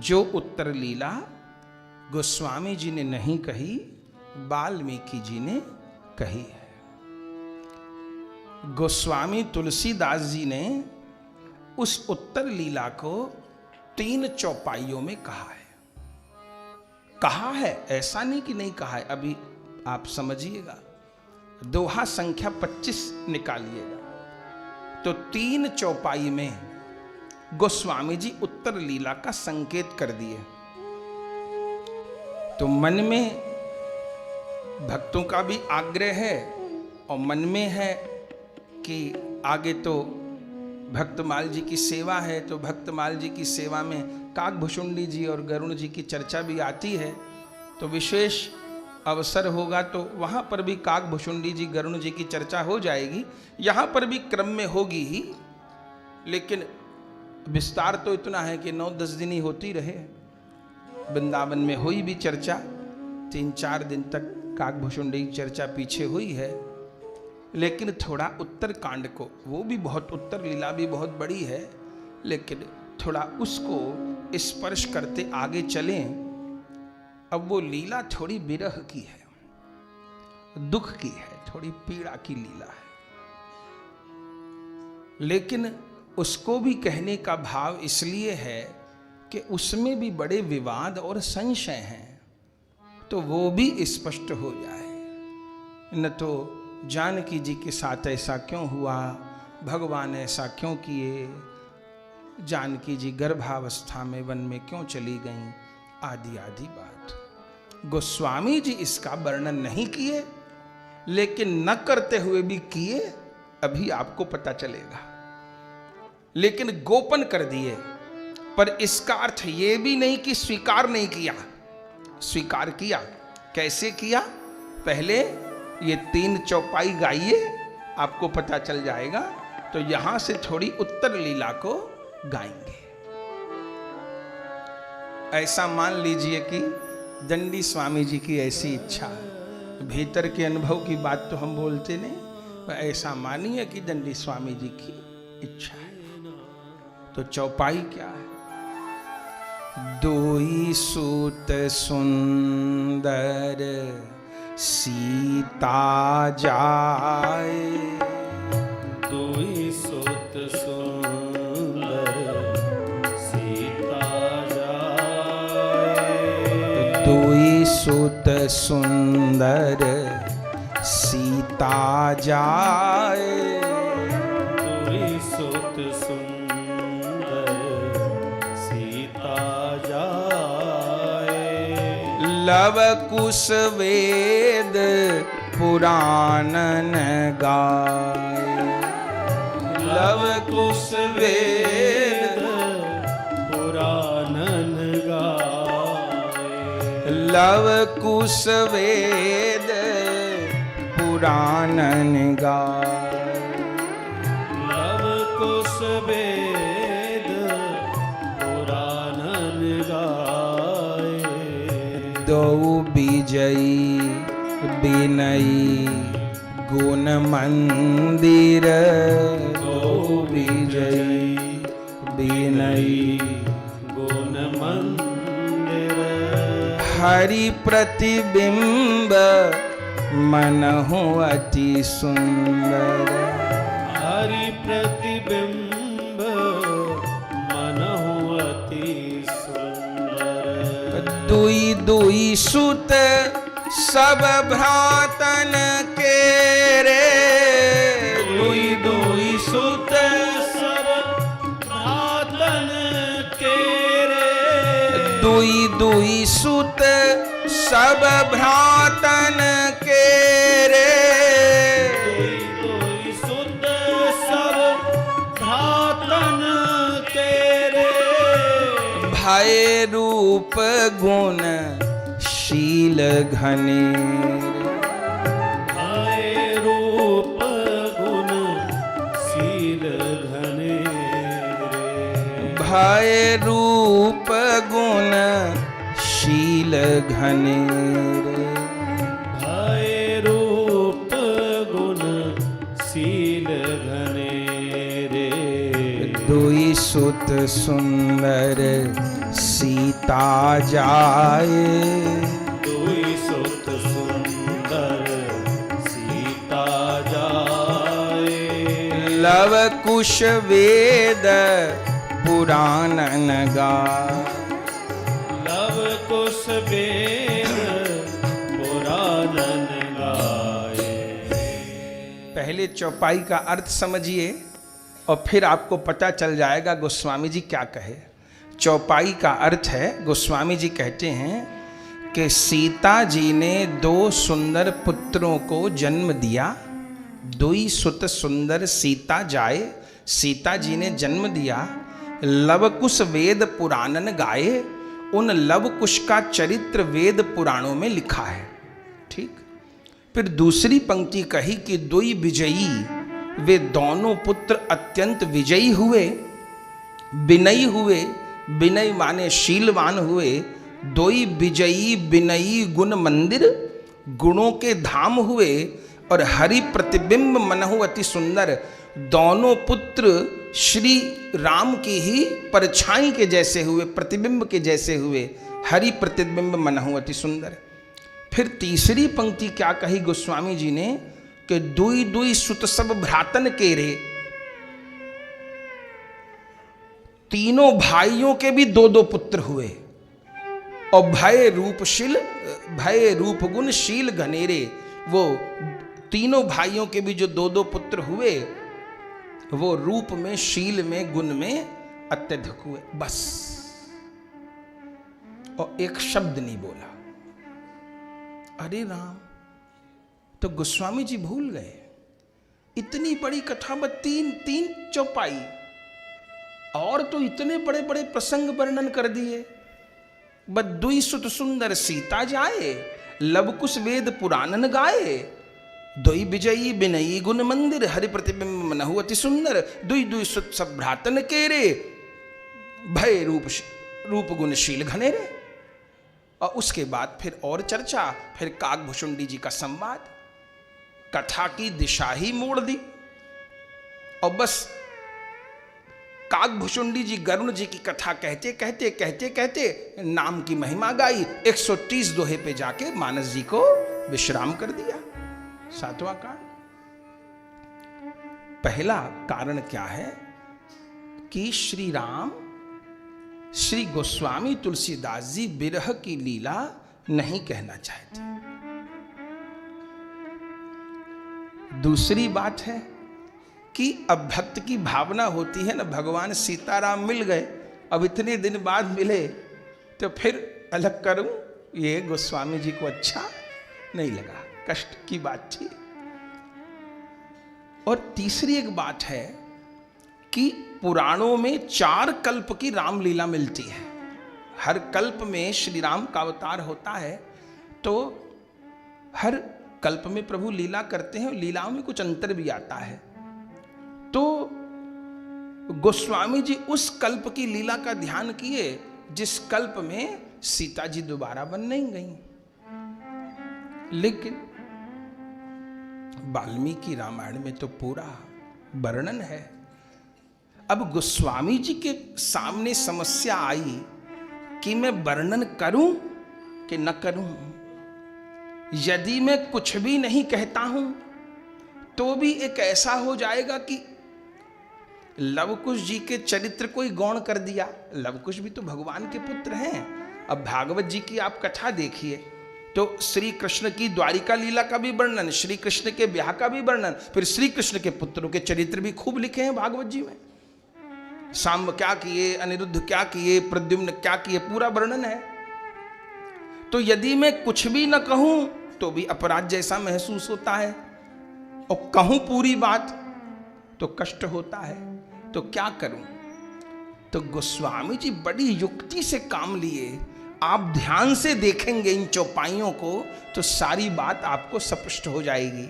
जो उत्तर लीला गोस्वामी जी ने नहीं कही, वाल्मीकि जी ने कही है। गोस्वामी तुलसीदास जी ने उस उत्तर लीला को 3 चौपाइयों में कहा है। कहा है, ऐसा नहीं कि नहीं कहा है, अभी आप समझिएगा। दोहा संख्या 25 निकालिएगा तो 3 चौपाई में गोस्वामी जी उत्तर लीला का संकेत कर दिए। तो मन में भक्तों का भी आग्रह है और मन में है कि आगे तो भक्तमाल जी की सेवा है, तो भक्तमाल जी की सेवा में काकभुशुंडी जी और गरुण जी की चर्चा भी आती है। तो विशेष अवसर होगा तो वहाँ पर भी काकभुशुंडी जी गरुण जी की चर्चा हो जाएगी, यहाँ पर भी क्रम में होगी ही, लेकिन विस्तार तो इतना है कि 9-10 दिन ही होती रहे। वृंदावन में हुई भी चर्चा, 3-4 दिन तक काकभुशुंडी की चर्चा पीछे हुई है, लेकिन थोड़ा उत्तर कांड को, वो भी बहुत, उत्तर लीला भी बहुत बड़ी है, लेकिन थोड़ा उसको स्पर्श करते आगे चलें। अब वो लीला थोड़ी विरह की है, दुख की है, थोड़ी पीड़ा की लीला है, लेकिन उसको भी कहने का भाव इसलिए है कि उसमें भी बड़े विवाद और संशय हैं, तो वो भी स्पष्ट हो जाए। न तो जानकी जी के साथ ऐसा क्यों हुआ, भगवान ऐसा क्यों किए, जानकी जी गर्भावस्था में वन में क्यों चली गईं, आदि आदि बात। गोस्वामी जी इसका वर्णन नहीं किए, लेकिन न करते हुए भी किए, अभी आपको पता चलेगा, लेकिन गोपन कर दिए। पर इसका अर्थ ये भी नहीं कि स्वीकार नहीं किया, स्वीकार किया। कैसे किया? पहले ये 3 चौपाई गाइए, आपको पता चल जाएगा। तो यहां से थोड़ी उत्तर लीला को गाएंगे। ऐसा मान लीजिए कि दंडी स्वामी जी की ऐसी इच्छा है, भीतर के अनुभव की बात तो हम बोलते नहीं, ऐसा मानिए कि दंडी स्वामी जी की इच्छा है। तो चौपाई क्या है? 2 सूत सुंदर सीता जाए, 2 सूत सुंदर सीता जाए, 2 सूत सुंदर सीता जाए, 2 सूत सुंदर सीता जाए, लव कुश वेद पुराणन गाए, लव कुश वेद पुराणन गाए, लव कुश वेद पुराणन गाए, लव कुश वेद पुराणन गाए, 2 विजयी विनयी गुण मंदिर, 2 विजयी विनयी गुण मंदिर, हरि प्रतिबिंब मनहु अति सुंदर, हरि प्रतिबिंब मनहु अति सुंदर, 2 सुत सब भ्रातन के रे, 2 सुत सब भ्रातन के रे, 2 सुत सब भ्रातन के रे, 2 सुत सब भ्रातन के रे, भय रूप गुण शील घनेर, भय रूप गुण शील घनेर, भय रूप गुण शील घनेर, भय रूप गुण शील घनेर, 2 सुत सुंदर सीता सीता जाए। दुई सुत सुंदर सीता जाए। लव कुश वेद पुराणन गाए। लव कुश वेद पुराणन गाए। पहले चौपाई का अर्थ समझिए और फिर आपको पता चल जाएगा गोस्वामी जी क्या कहे। चौपाई का अर्थ है, गोस्वामी जी कहते हैं कि सीता जी ने 2 सुंदर पुत्रों को जन्म दिया। दुई सुत सुंदर सीता जाए, सीता जी ने जन्म दिया। लवकुश वेद पुराणन गाए, उन लवकुश का चरित्र वेद पुराणों में लिखा है। ठीक। फिर दूसरी पंक्ति कही कि दुई विजयी, वे दोनों पुत्र अत्यंत विजयी हुए, विनयी हुए। विनय माने शीलवान हुए। दोई विजयी विनयी गुण मंदिर, गुणों के धाम हुए। और हरि प्रतिबिंब मनहु अति सुंदर, दोनों पुत्र श्री राम की ही परछाई के जैसे हुए, प्रतिबिंब के जैसे हुए। हरि प्रतिबिंब मनहु अति सुंदर। फिर तीसरी पंक्ति क्या कही गोस्वामी जी ने कि दुई दुई सुत सब भ्रातन केरे, तीनों भाइयों के भी 2-2 पुत्र हुए। और भय रूप गुण शील घनेरे, वो तीनों भाइयों के भी जो 2-2 पुत्र हुए वो रूप में, शील में, गुण में अत्यधिक हुए। बस, और एक शब्द नहीं बोला। अरे राम, तो गोस्वामी जी भूल गए। इतनी बड़ी कथा में 3 चौपाई और तो इतने बड़े बड़े प्रसंग वर्णन कर दिए। बद्दुई सुत सुंदर सीता जाए, लवकुश वेद पुराणन गाए। दुई विजयी विनयी गुण मंदिर, हरि प्रतिबिंब मनहु अति सुंदर। दुई दुई सुत सब भ्रातन केरे, भय रूप गुण शील घनेरे। और उसके बाद फिर और चर्चा, फिर काकभुशुंडी जी का संवाद, कथा की दिशा ही मोड़ दी। और बस काकभुशुंडी जी गरुण जी की कथा कहते कहते कहते कहते नाम की महिमा गाई। 130 दोहे पे जाके मानस जी को विश्राम कर दिया। 7वां कांड। पहला कारण क्या है कि श्री राम, श्री गोस्वामी तुलसीदास जी विरह की लीला नहीं कहना चाहते। दूसरी बात है कि अब भक्त की भावना होती है ना, भगवान सीताराम मिल गए, अब इतने दिन बाद मिले तो फिर अलग करूं, ये गोस्वामी जी को अच्छा नहीं लगा, कष्ट की बात थी। और तीसरी एक बात है कि पुराणों में 4 कल्प की रामलीला मिलती है। हर कल्प में श्री राम का अवतार होता है, तो हर कल्प में प्रभु लीला करते हैं। लीलाओं में कुछ अंतर भी आता है। तो गोस्वामी जी उस कल्प की लीला का ध्यान किए जिस कल्प में सीता जी दोबारा बन नहीं गई। लेकिन वाल्मीकि रामायण में तो पूरा वर्णन है। अब गोस्वामी जी के सामने समस्या आई कि मैं वर्णन करूं कि न करूं। यदि मैं कुछ भी नहीं कहता हूं तो भी एक ऐसा हो जाएगा कि लवकुश जी के चरित्र को ही गौण कर दिया। लवकुश भी तो भगवान के पुत्र हैं। अब भागवत जी की आप कथा देखिए तो श्री कृष्ण की द्वारिका लीला का भी वर्णन, श्री कृष्ण के ब्याह का भी वर्णन, फिर श्री कृष्ण के पुत्रों के चरित्र भी खूब लिखे हैं भागवत जी में। सांब क्या किए, अनिरुद्ध क्या किए, प्रद्युम्न क्या किए, पूरा वर्णन है। तो यदि मैं कुछ भी न कहूं तो भी अपराध जैसा महसूस होता है, और कहूं पूरी बात तो कष्ट होता है। तो क्या करूं? तो गोस्वामी जी बड़ी युक्ति से काम लिए। आप ध्यान से देखेंगे इन चौपाइयों को तो सारी बात आपको स्पष्ट हो जाएगी।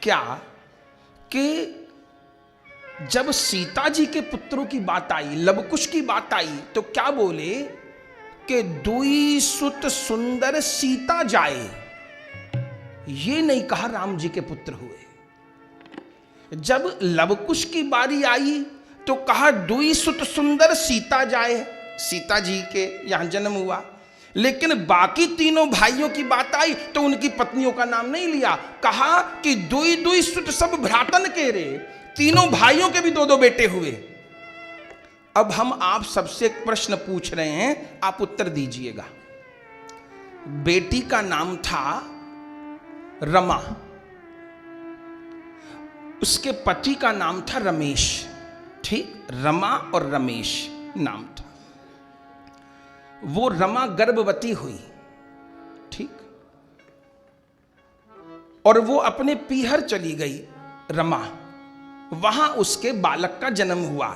क्या कि जब सीता जी के पुत्रों की बात आई, लवकुश की बात आई, तो क्या बोले कि दुई सुत सुंदर सीता जाए। ये नहीं कहा राम जी के पुत्र हुए। जब लवकुश की बारी आई तो कहा दुई सुत सुंदर सीता जाए। सीता जी के यहाँ जन्म हुआ। लेकिन बाकी तीनों भाइयों की बात आई तो उनकी पत्नियों का नाम नहीं लिया। कहा कि दुई दुई सुत सब भ्रातन के रे, तीनों भाइयों के भी दो दो बेटे हुए। अब हम आप सबसे एक प्रश्न पूछ रहे हैं, आप उत्तर दीजिएगा। बेटी का नाम था रमा, उसके पति का नाम था रमेश। ठीक, रमा और रमेश नाम था। वो रमा गर्भवती हुई, ठीक, और वो अपने पीहर चली गई रमा। वहां उसके बालक का जन्म हुआ।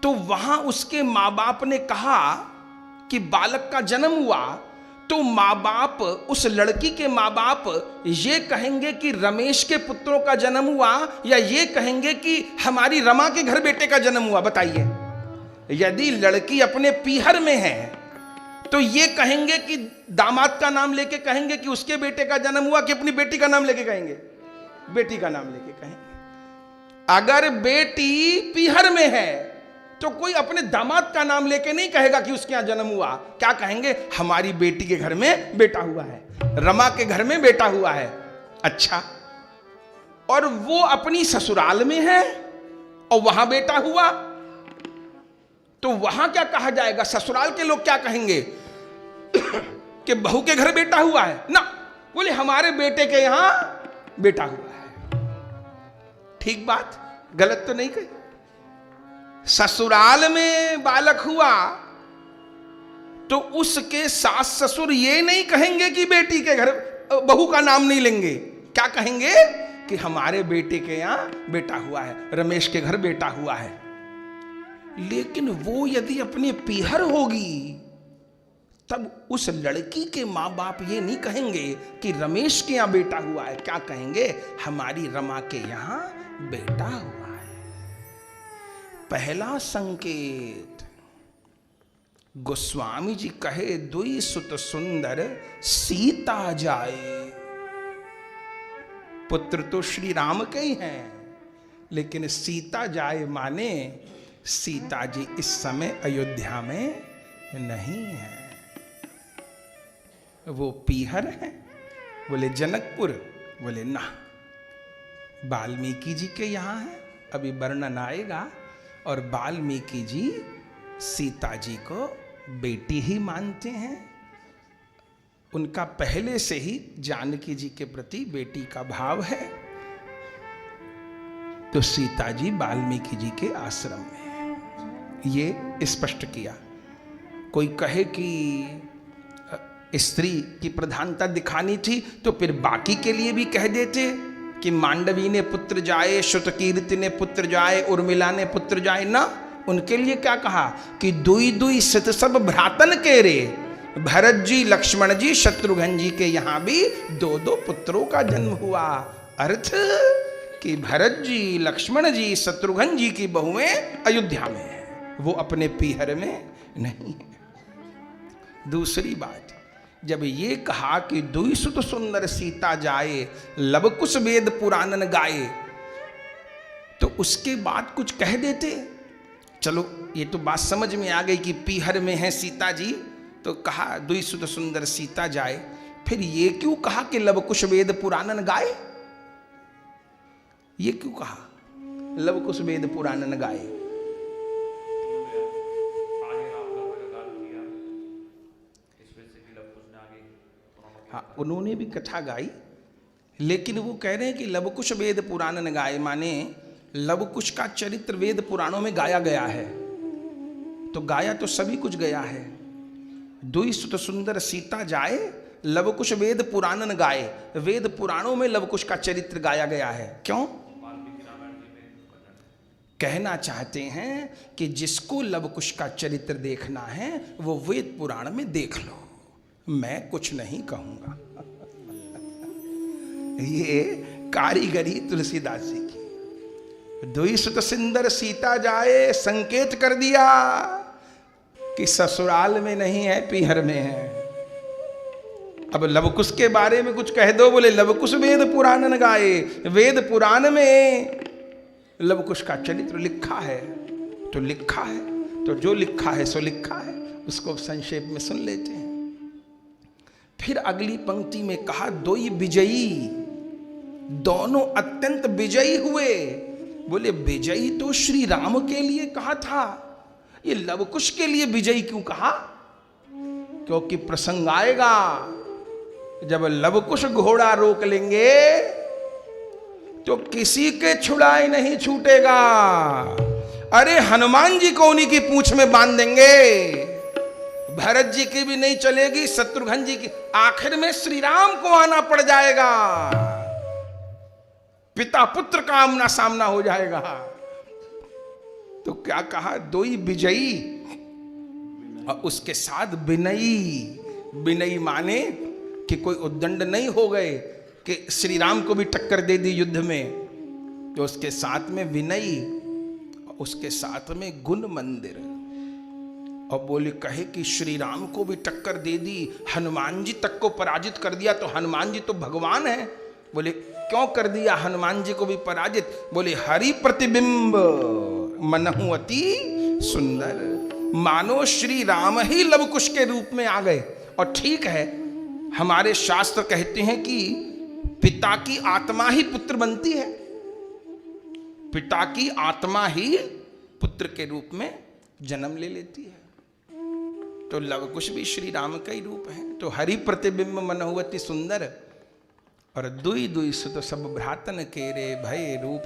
तो वहां उसके मां बाप ने कहा कि बालक का जन्म हुआ तो माँ बाप, उस लड़की के माँ बाप ये कहेंगे कि रमेश के पुत्रों का जन्म हुआ, या ये कहेंगे कि हमारी रमा के घर बेटे का जन्म हुआ? बताइए। यदि लड़की अपने पीहर में है तो ये कहेंगे कि दामाद का नाम लेके कहेंगे कि उसके बेटे का जन्म हुआ, कि अपनी बेटी का नाम लेके कहेंगे? बेटी का नाम लेके कहेंगे। अगर बेटी पीहर में है तो कोई अपने दामाद का नाम लेके नहीं कहेगा कि उसके यहां जन्म हुआ। क्या कहेंगे? हमारी बेटी के घर में बेटा हुआ है, रमा के घर में बेटा हुआ है। अच्छा, और वो अपनी ससुराल में है और वहां बेटा हुआ, तो वहां क्या कहा जाएगा? ससुराल के लोग क्या कहेंगे कि बहू के घर बेटा हुआ है ना, बोले हमारे बेटे के यहां बेटा हुआ है। ठीक बात, गलत तो नहीं कही। ससुराल में बालक हुआ तो उसके सास ससुर ये नहीं कहेंगे कि बेटी के घर, बहू का नाम नहीं लेंगे। क्या कहेंगे? कि हमारे बेटे के यहां बेटा हुआ है, रमेश के घर बेटा हुआ है। लेकिन वो यदि अपने पीहर होगी तब उस लड़की के मां बाप ये नहीं कहेंगे कि रमेश के यहां बेटा हुआ है। क्या कहेंगे? हमारी रमा के यहां बेटा हुआ है। पहला संकेत, गोस्वामी जी कहे दुई सुत सुंदर सीता जाए। पुत्र तो श्री राम के ही हैं, लेकिन सीता जाए माने सीता जी इस समय अयोध्या में नहीं है। वो पीहर है। बोले जनकपुर, बोले ना, वाल्मीकि जी के यहां है। अभी वर्णन आएगा। और वाल्मीकि जी सीता जी को बेटी ही मानते हैं। उनका पहले से ही जानकी जी के प्रति बेटी का भाव है। तो सीता जी वाल्मीकि जी के आश्रम में है, ये स्पष्ट किया। कोई कहे कि स्त्री की प्रधानता दिखानी थी तो फिर बाकी के लिए भी कह देते कि मांडवी ने पुत्र जाए, श्रुतकीर्ति ने पुत्र जाए, उर्मिला ने पुत्र जाए ना। उनके लिए क्या कहा कि दुई दुई सित सब भ्रातन के रे, भरत जी लक्ष्मण जी शत्रुघ्न जी के यहां भी दो दो पुत्रों का जन्म हुआ। अर्थ कि भरत जी लक्ष्मण जी शत्रुघ्न जी की बहुएं अयोध्या में है, वो अपने पीहर में नहीं है। दूसरी बात, जब ये कहा कि दुई सुत सुंदर सीता जाए, लवकुश वेद पुराणन गाए, तो उसके बाद कुछ कह देते। चलो ये तो बात समझ में आ गई कि पीहर में है सीता जी, तो कहा दुई सुत सुंदर सीता जाए। फिर ये क्यों कहा कि लवकुश वेद पुराणन गाए? ये क्यों कहा लवकुश वेद पुराणन गाए? हाँ, उन्होंने भी कथा गाई, लेकिन वो कह रहे हैं कि लवकुश वेद पुराणन गाए, माने लवकुश का चरित्र वेद पुराणों में गाया गया है। तो गाया तो सभी कुछ गया है। दुई सुत सुंदर सीता जाए, लवकुश वेद पुराणन गाए। वेद पुराणों में लवकुश का चरित्र गाया गया है। क्यों? कहना चाहते हैं कि जिसको लवकुश का चरित्र देखना है वो वेद पुराण में देख लो, मैं कुछ नहीं कहूंगा। ये कारीगरी तुलसीदास जी की। दुई सुत सुंदर सीता जाए, संकेत कर दिया कि ससुराल में नहीं है, पीहर में है। अब लवकुश के बारे में कुछ कह दो, बोले लवकुश वेद पुराणन गाए। वेद पुराण में लवकुश का चरित्र लिखा है, तो लिखा है तो जो लिखा है सो लिखा है, उसको संक्षेप में सुन लेते हैं। फिर अगली पंक्ति में कहा, दोई विजयी, दोनों अत्यंत विजयी हुए। बोले विजयी तो श्री राम के लिए कहा था, ये लवकुश के लिए विजयी क्यों कहा? क्योंकि प्रसंग आएगा जब लवकुश घोड़ा रोक लेंगे तो किसी के छुड़ाए नहीं छूटेगा। अरे हनुमान जी को उन्हीं की पूंछ में बांध देंगे, भरत जी की भी नहीं चलेगी, शत्रुघ्न जी की, आखिर में श्री राम को आना पड़ जाएगा, पिता पुत्र का आमना सामना हो जाएगा। तो क्या कहा, दोई विजयी और उसके साथ विनयी। विनयी माने कि कोई उद्दंड नहीं हो गए कि श्री राम को भी टक्कर दे दी युद्ध में, तो उसके साथ में विनयी, उसके साथ में गुण मंदिर। और बोले कहे कि श्री राम को भी टक्कर दे दी, हनुमान जी तक को पराजित कर दिया, तो हनुमान जी तो भगवान है। बोले क्यों कर दिया हनुमान जी को भी पराजित? बोले हरि प्रतिबिंब मनहु अति सुंदर, मानो श्री राम ही लवकुश के रूप में आ गए। और ठीक है, हमारे शास्त्र कहते हैं कि पिता की आत्मा ही पुत्र बनती है, पिता की आत्मा ही पुत्र के रूप में जन्म ले लेती है। तो लवकुश भी श्री राम का ही रूप है। तो हरि प्रतिबिंब मनहु अति सुंदर, और दुई दुई सुत सब भ्रातन केरे, भय रूप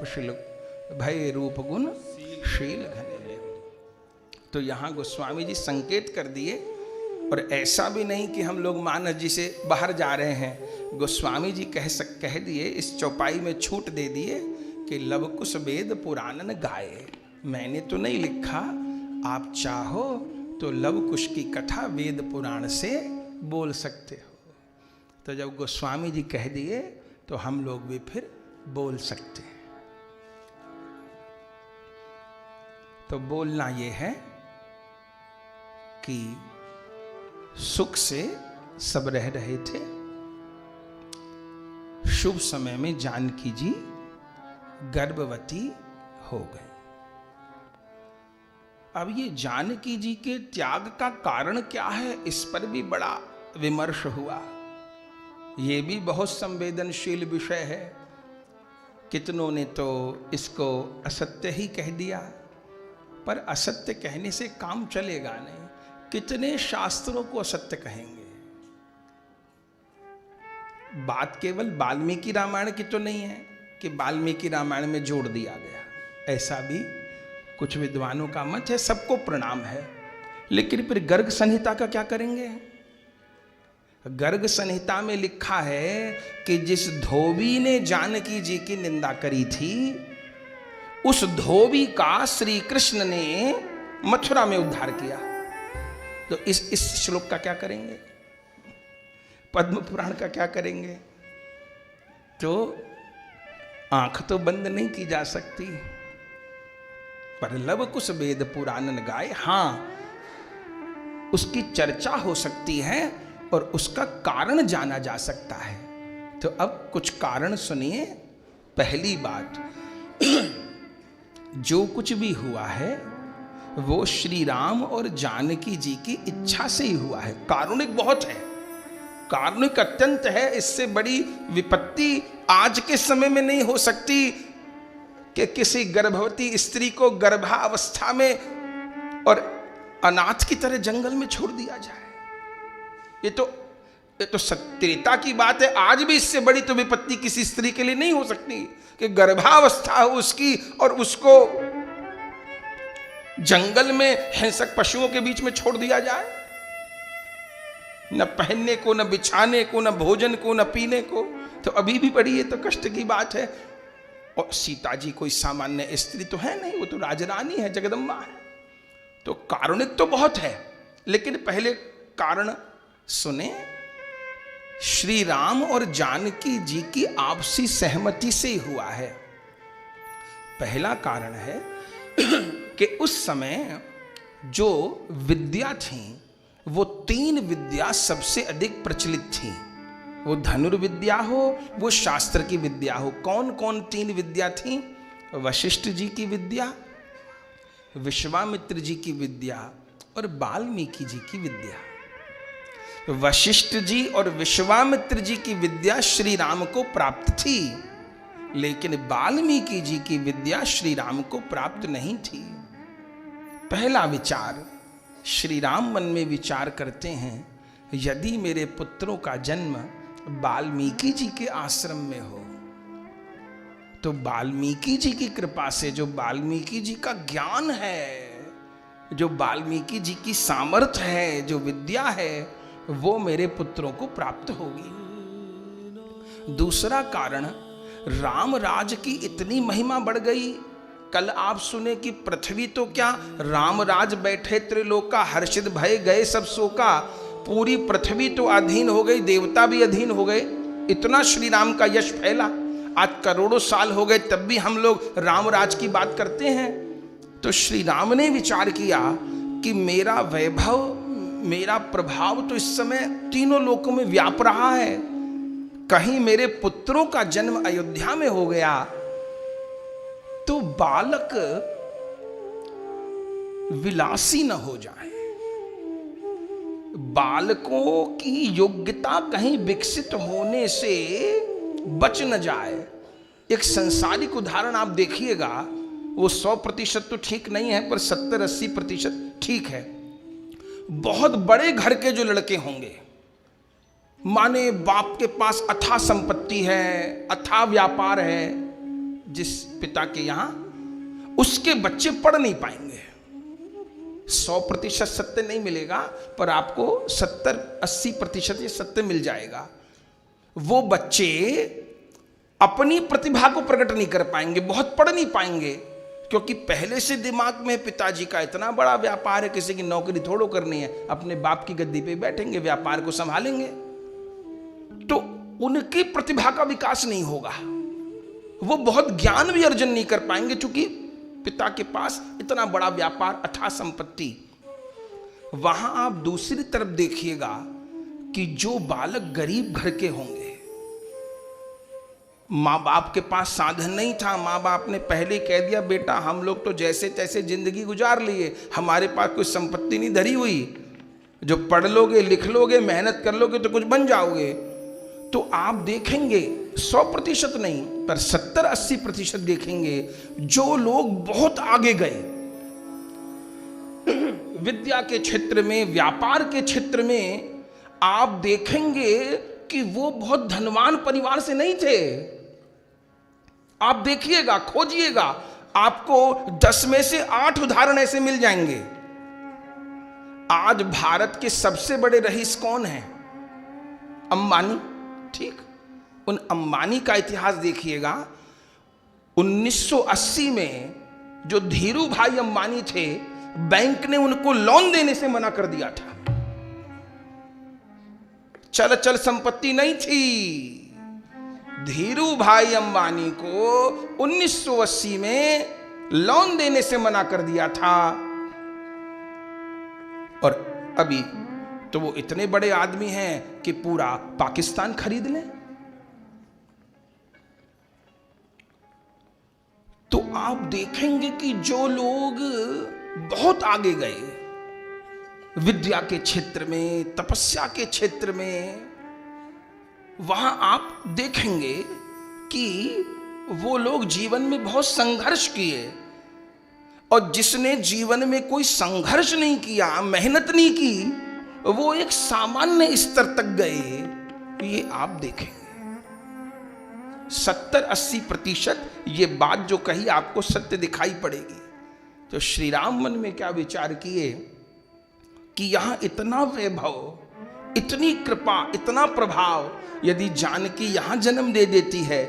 गुण शील घने। तो यहाँ गोस्वामी जी संकेत कर दिए, और ऐसा भी नहीं कि हम लोग मानस जी से बाहर जा रहे हैं। गोस्वामी जी कह दिए, इस चौपाई में छूट दे दिए कि लवकुश वेद पुराणन गाए। मैंने तो नहीं लिखा, आप चाहो तो लवकुश की कथा वेद पुराण से बोल सकते हो। तो जब गोस्वामी जी कह दिए तो हम लोग भी फिर बोल सकते हैं। तो बोलना ये है कि सुख से सब रह रहे थे, शुभ समय में जानकी जी गर्भवती हो गई। अब ये जानकी जी के त्याग का कारण क्या है, इस पर भी बड़ा विमर्श हुआ। ये भी बहुत संवेदनशील विषय है। कितनों ने तो इसको असत्य ही कह दिया, पर असत्य कहने से काम चलेगा नहीं। कितने शास्त्रों को असत्य कहेंगे? बात केवल वाल्मीकि रामायण की तो नहीं है कि वाल्मीकि रामायण में जोड़ दिया गया, ऐसा भी कुछ विद्वानों का मत है, सबको प्रणाम है। लेकिन फिर गर्ग संहिता का क्या करेंगे? गर्ग संहिता में लिखा है कि जिस धोबी ने जानकी जी की निंदा करी थी, उस धोबी का श्री कृष्ण ने मथुरा में उद्धार किया। तो इस श्लोक का क्या करेंगे? पद्म पुराण का क्या करेंगे? तो आंख तो बंद नहीं की जा सकती, पर लवकुश वेद पुराणन गाए, हां उसकी चर्चा हो सकती है और उसका कारण जाना जा सकता है। तो अब कुछ कारण सुनिए। पहली बात, जो कुछ भी हुआ है वो श्री राम और जानकी जी की इच्छा से ही हुआ है। कारुणिक बहुत है, कारुणिक अत्यंत है। इससे बड़ी विपत्ति आज के समय में नहीं हो सकती कि किसी गर्भवती स्त्री को गर्भावस्था में और अनाथ की तरह जंगल में छोड़ दिया जाए। ये तो सत्यता की बात है। आज भी इससे बड़ी तो विपत्ति किसी स्त्री के लिए नहीं हो सकती कि गर्भावस्था हो उसकी और उसको जंगल में हिंसक पशुओं के बीच में छोड़ दिया जाए, न पहनने को, न बिछाने को, न भोजन को, न पीने को। तो अभी भी बड़ी ये तो कष्ट की बात है। और सीता जी कोई सामान्य स्त्री तो है नहीं, वो तो राजरानी है, जगदम्बा है। तो कारुणिक तो बहुत है, लेकिन पहले कारण सुने। श्री राम और जानकी जी की आपसी सहमति से ही हुआ है। पहला कारण है कि उस समय जो विद्या थी वो 3 विद्या सबसे अधिक प्रचलित थी। वो धनुर्विद्या हो, वो शास्त्र की विद्या हो। कौन कौन 3 विद्या थी? वशिष्ठ जी की विद्या, विश्वामित्र जी की विद्या और वाल्मीकि जी की विद्या। वशिष्ठ जी और विश्वामित्र जी की विद्या श्री राम को प्राप्त थी, लेकिन वाल्मीकि जी की विद्या श्री राम को प्राप्त नहीं थी। पहला विचार, श्री राम मन में विचार करते हैं, यदि मेरे पुत्रों का जन्म वाल्मीकि जी के आश्रम में हो तो वाल्मीकि जी की कृपा से, जो वाल्मीकि जी का ज्ञान है, जो वाल्मीकि जी की सामर्थ्य है, जो विद्या है, वो मेरे पुत्रों को प्राप्त होगी। दूसरा कारण, राम राज की इतनी महिमा बढ़ गई। कल आप सुने कि पृथ्वी तो क्या, राम राज बैठे त्रिलोका, हर्षित भय गए सब शोका। पूरी पृथ्वी तो अधीन हो गई, देवता भी अधीन हो गए। इतना श्री राम का यश फैला। आज करोड़ों साल हो गए तब भी हम लोग राम राज की बात करते हैं। तो श्री राम ने विचार किया कि मेरा वैभव, मेरा प्रभाव तो इस समय तीनों लोकों में व्याप रहा है। कहीं मेरे पुत्रों का जन्म अयोध्या में हो गया तो बालक विलासी न हो जाए, बालकों की योग्यता कहीं विकसित होने से बच न जाए। एक संसारिक उदाहरण आप देखिएगा, वो 100% तो ठीक नहीं है पर 70-80% ठीक है। बहुत बड़े घर के जो लड़के होंगे, माने बाप के पास अथाह संपत्ति है, अथाह व्यापार है, जिस पिता के यहां, उसके बच्चे पढ़ नहीं पाएंगे। 100% सत्य नहीं मिलेगा पर आपको 70-80% ये सत्य मिल जाएगा। वो बच्चे अपनी प्रतिभा को प्रकट नहीं कर पाएंगे, बहुत पढ़ नहीं पाएंगे, क्योंकि पहले से दिमाग में पिताजी का इतना बड़ा व्यापार है, किसी की नौकरी थोड़ो करनी है, अपने बाप की गद्दी पे बैठेंगे, व्यापार को संभालेंगे, तो उनकी प्रतिभा का विकास नहीं होगा। वो बहुत ज्ञान भी अर्जन नहीं कर पाएंगे, क्योंकि पिता के पास इतना बड़ा व्यापार, अथाह संपत्ति। वहां आप दूसरी तरफ देखिएगा कि जो बालक गरीब घर के होंगे, माँ बाप के पास साधन नहीं था, माँ बाप ने पहले कह दिया बेटा हम लोग तो जैसे तैसे जिंदगी गुजार लिए, हमारे पास कोई संपत्ति नहीं धरी हुई, जो पढ़ लोगे, लिख लोगे, मेहनत कर लोगे तो कुछ बन जाओगे। तो आप देखेंगे 100% नहीं पर 70-80% देखेंगे जो लोग बहुत आगे गए विद्या के क्षेत्र में, व्यापार के क्षेत्र में, आप देखेंगे कि वो बहुत धनवान परिवार से नहीं थे। आप देखिएगा, खोजिएगा, आपको 10 में से 8 उदाहरण ऐसे मिल जाएंगे। आज भारत के सबसे बड़े रईस कौन हैं? अंबानी। ठीक, उन अंबानी का इतिहास देखिएगा। 1980 में जो धीरू भाई अंबानी थे, बैंक ने उनको लोन देने से मना कर दिया था। चल संपत्ति नहीं थी। धीरू भाई अंबानी को 1980 में लोन देने से मना कर दिया था, और अभी तो वो इतने बड़े आदमी हैं कि पूरा पाकिस्तान खरीद लें। तो आप देखेंगे कि जो लोग बहुत आगे गए विद्या के क्षेत्र में, तपस्या के क्षेत्र में, वहां आप देखेंगे कि वो लोग जीवन में बहुत संघर्ष किए, और जिसने जीवन में कोई संघर्ष नहीं किया, मेहनत नहीं की, वो एक सामान्य स्तर तक गए। ये आप देखेंगे 70-80% ये बात जो कही आपको सत्य दिखाई पड़ेगी। तो श्री राम मन में क्या विचार किए कि यहां इतना वैभव, इतनी कृपा, इतना प्रभाव, यदि जानकी यहां जन्म दे देती है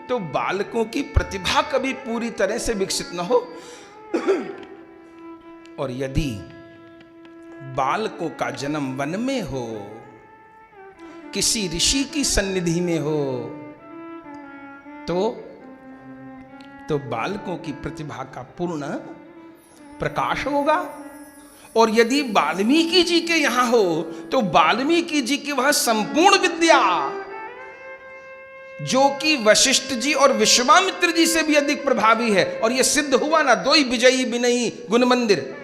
तो बालकों की प्रतिभा कभी पूरी तरह से विकसित न हो, और यदि बालकों का जन्म वन में हो, किसी ऋषि की सन्निधि में हो, तो बालकों की प्रतिभा का पूर्ण प्रकाश होगा। और यदि वाल्मीकि जी के यहां हो तो वाल्मीकि जी की वह संपूर्ण विद्या जो कि वशिष्ठ जी और विश्वामित्र जी से भी अधिक प्रभावी है। और यह सिद्ध हुआ ना, दो ही विजयी बिनई गुण मंदिर।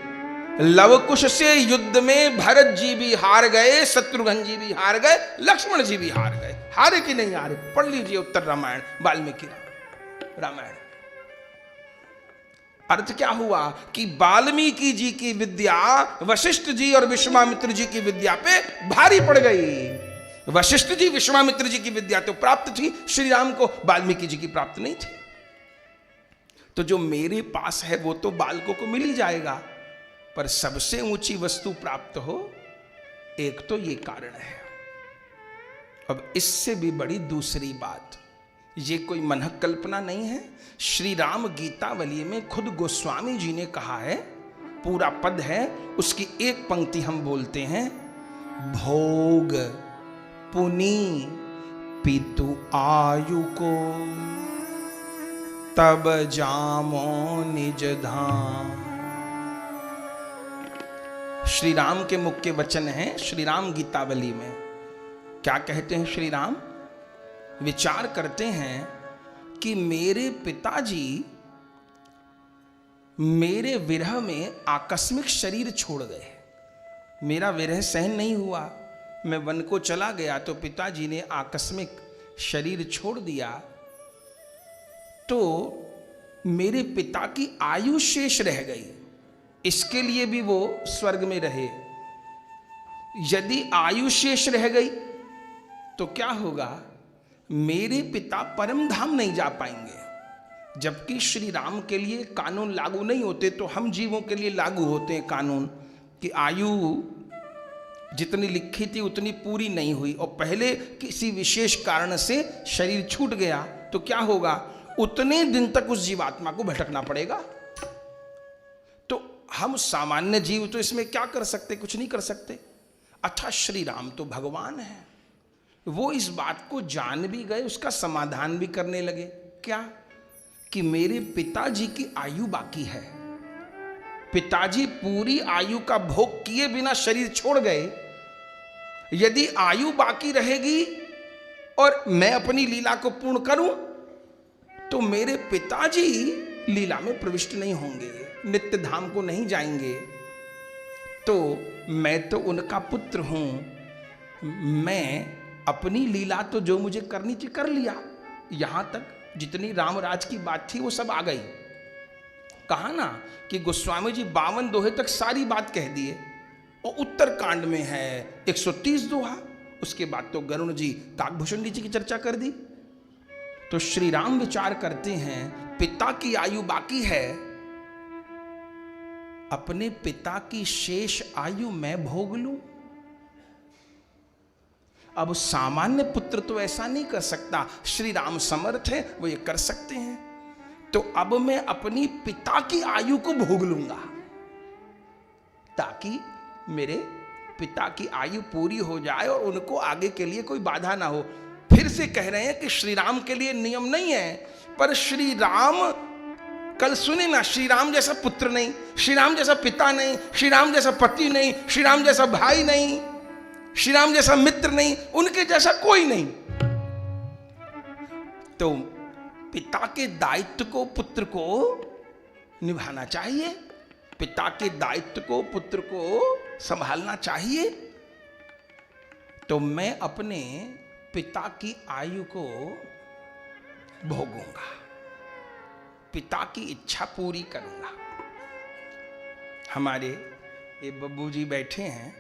लवकुश से युद्ध में भरत जी भी हार गए, शत्रुघ्न जी भी हार गए, लक्ष्मण जी भी हार गए। हारे कि नहीं हारे? पढ़ लीजिए उत्तर रामायण, वाल्मीकि रामायण। अर्थ क्या हुआ कि वाल्मीकि जी की विद्या वशिष्ठ जी और विश्वामित्र जी की विद्या पे भारी पड़ गई। वशिष्ठ जी विश्वामित्र जी की विद्या तो प्राप्त थी, श्री राम को वाल्मीकि जी की प्राप्त नहीं थी। तो जो मेरे पास है वो तो बालकों को मिल ही जाएगा, पर सबसे ऊंची वस्तु प्राप्त हो, एक तो ये कारण है। अब इससे भी बड़ी दूसरी बात, ये कोई मनहक कल्पना नहीं है। श्री राम गीतावली में खुद गोस्वामी जी ने कहा है, पूरा पद है, उसकी एक पंक्ति हम बोलते हैं, भोग पुनि पितु आयु को तब जामो निज धाम। श्री राम के मुख के वचन हैं, श्री राम गीतावली में क्या कहते हैं? श्री राम विचार करते हैं कि मेरे पिताजी मेरे विरह में आकस्मिक शरीर छोड़ गए। मेरा विरह सहन नहीं हुआ, मैं वन को चला गया तो पिताजी ने आकस्मिक शरीर छोड़ दिया, तो मेरे पिता की आयु शेष रह गई, इसके लिए भी वो स्वर्ग में रहे। यदि आयु शेष रह गई तो क्या होगा? मेरे पिता परम धाम नहीं जा पाएंगे। जबकि श्री राम के लिए कानून लागू नहीं होते, तो हम जीवों के लिए लागू होते हैं कानून कि आयु जितनी लिखी थी उतनी पूरी नहीं हुई और पहले किसी विशेष कारण से शरीर छूट गया, तो क्या होगा? उतने दिन तक उस जीवात्मा को भटकना पड़ेगा। तो हम सामान्य जीव तो इसमें क्या कर सकते? कुछ नहीं कर सकते। अच्छा, श्री राम तो भगवान है, वो इस बात को जान भी गए, उसका समाधान भी करने लगे। क्या? कि मेरे पिताजी की आयु बाकी है, पिताजी पूरी आयु का भोग किए बिना शरीर छोड़ गए। यदि आयु बाकी रहेगी और मैं अपनी लीला को पूर्ण करूं, तो मेरे पिताजी लीला में प्रविष्ट नहीं होंगे, नित्य धाम को नहीं जाएंगे। तो मैं तो उनका पुत्र हूं, मैं अपनी लीला तो जो मुझे करनी थी कर लिया। यहां तक जितनी रामराज की बात थी वो सब आ गई। कहा ना कि गोस्वामी जी 52 दोहे तक सारी बात कह दिए, और उत्तर कांड में है 130 दोहा। उसके बाद तो गरुण जी काकभूषण जी की चर्चा कर दी। तो श्री राम विचार करते हैं, पिता की आयु बाकी है, अपने पिता की शेष आयु मैं भोग लूं। अब सामान्य पुत्र तो ऐसा नहीं कर सकता, श्री राम समर्थ है, वो ये कर सकते हैं। तो अब मैं अपनी पिता की आयु को भोग लूंगा, ताकि मेरे पिता की आयु पूरी हो जाए और उनको आगे के लिए कोई बाधा ना हो। फिर से कह रहे हैं कि श्री राम के लिए नियम नहीं है, पर श्री राम, कल सुने ना, श्री राम जैसा पुत्र नहीं, श्री राम जैसा पिता नहीं, श्री राम जैसा पति नहीं, श्री राम जैसा भाई नहीं, श्री राम जैसा मित्र नहीं, उनके जैसा कोई नहीं। तो पिता के दायित्व को पुत्र को निभाना चाहिए, पिता के दायित्व को पुत्र को संभालना चाहिए। तो मैं अपने पिता की आयु को भोगूंगा, पिता की इच्छा पूरी करूंगा। हमारे ये बब्बू जी बैठे हैं,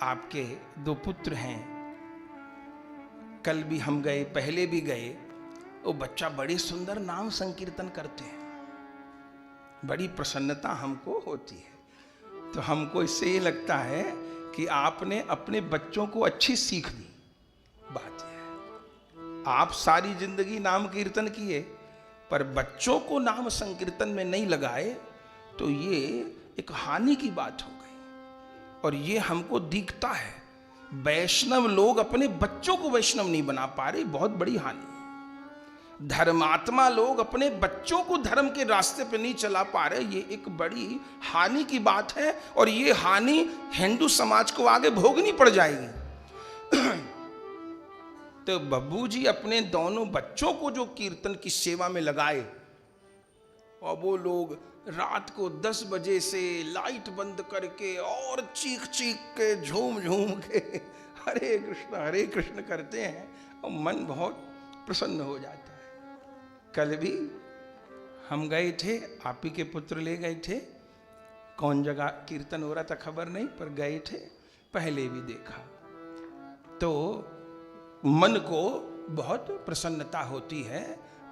आपके 2 पुत्र हैं। कल भी हम गए, पहले भी गए, वो बच्चा बड़े सुंदर नाम संकीर्तन करते हैं, बड़ी प्रसन्नता हमको होती है। तो हमको इससे ये लगता है कि आपने अपने बच्चों को अच्छी सीख दी। बात यह है, आप सारी जिंदगी नाम कीर्तन किए, पर बच्चों को नाम संकीर्तन में नहीं लगाए, तो ये एक हानि की बात हो गई। और ये हमको दिखता है, वैष्णव लोग अपने बच्चों को वैष्णव नहीं बना पा रहे, बहुत बड़ी हानि। धर्मात्मा लोग अपने बच्चों को धर्म के रास्ते पे नहीं चला पा रहे, ये एक बड़ी हानि की बात है। और ये हानि हिंदू समाज को आगे भोगनी पड़ जाएगी। तो बब्बू जी अपने दोनों बच्चों को जो कीर्तन की सेवा में लगाए, और वो लोग रात को 10 बजे से लाइट बंद करके और चीख चीख के झूम झूम के हरे कृष्ण करते हैं, और मन बहुत प्रसन्न हो जाता है। कल भी हम गए थे, आप ही के पुत्र ले गए थे, कौन जगह कीर्तन हो रहा था खबर नहीं, पर गए थे, पहले भी देखा तो मन को बहुत प्रसन्नता होती है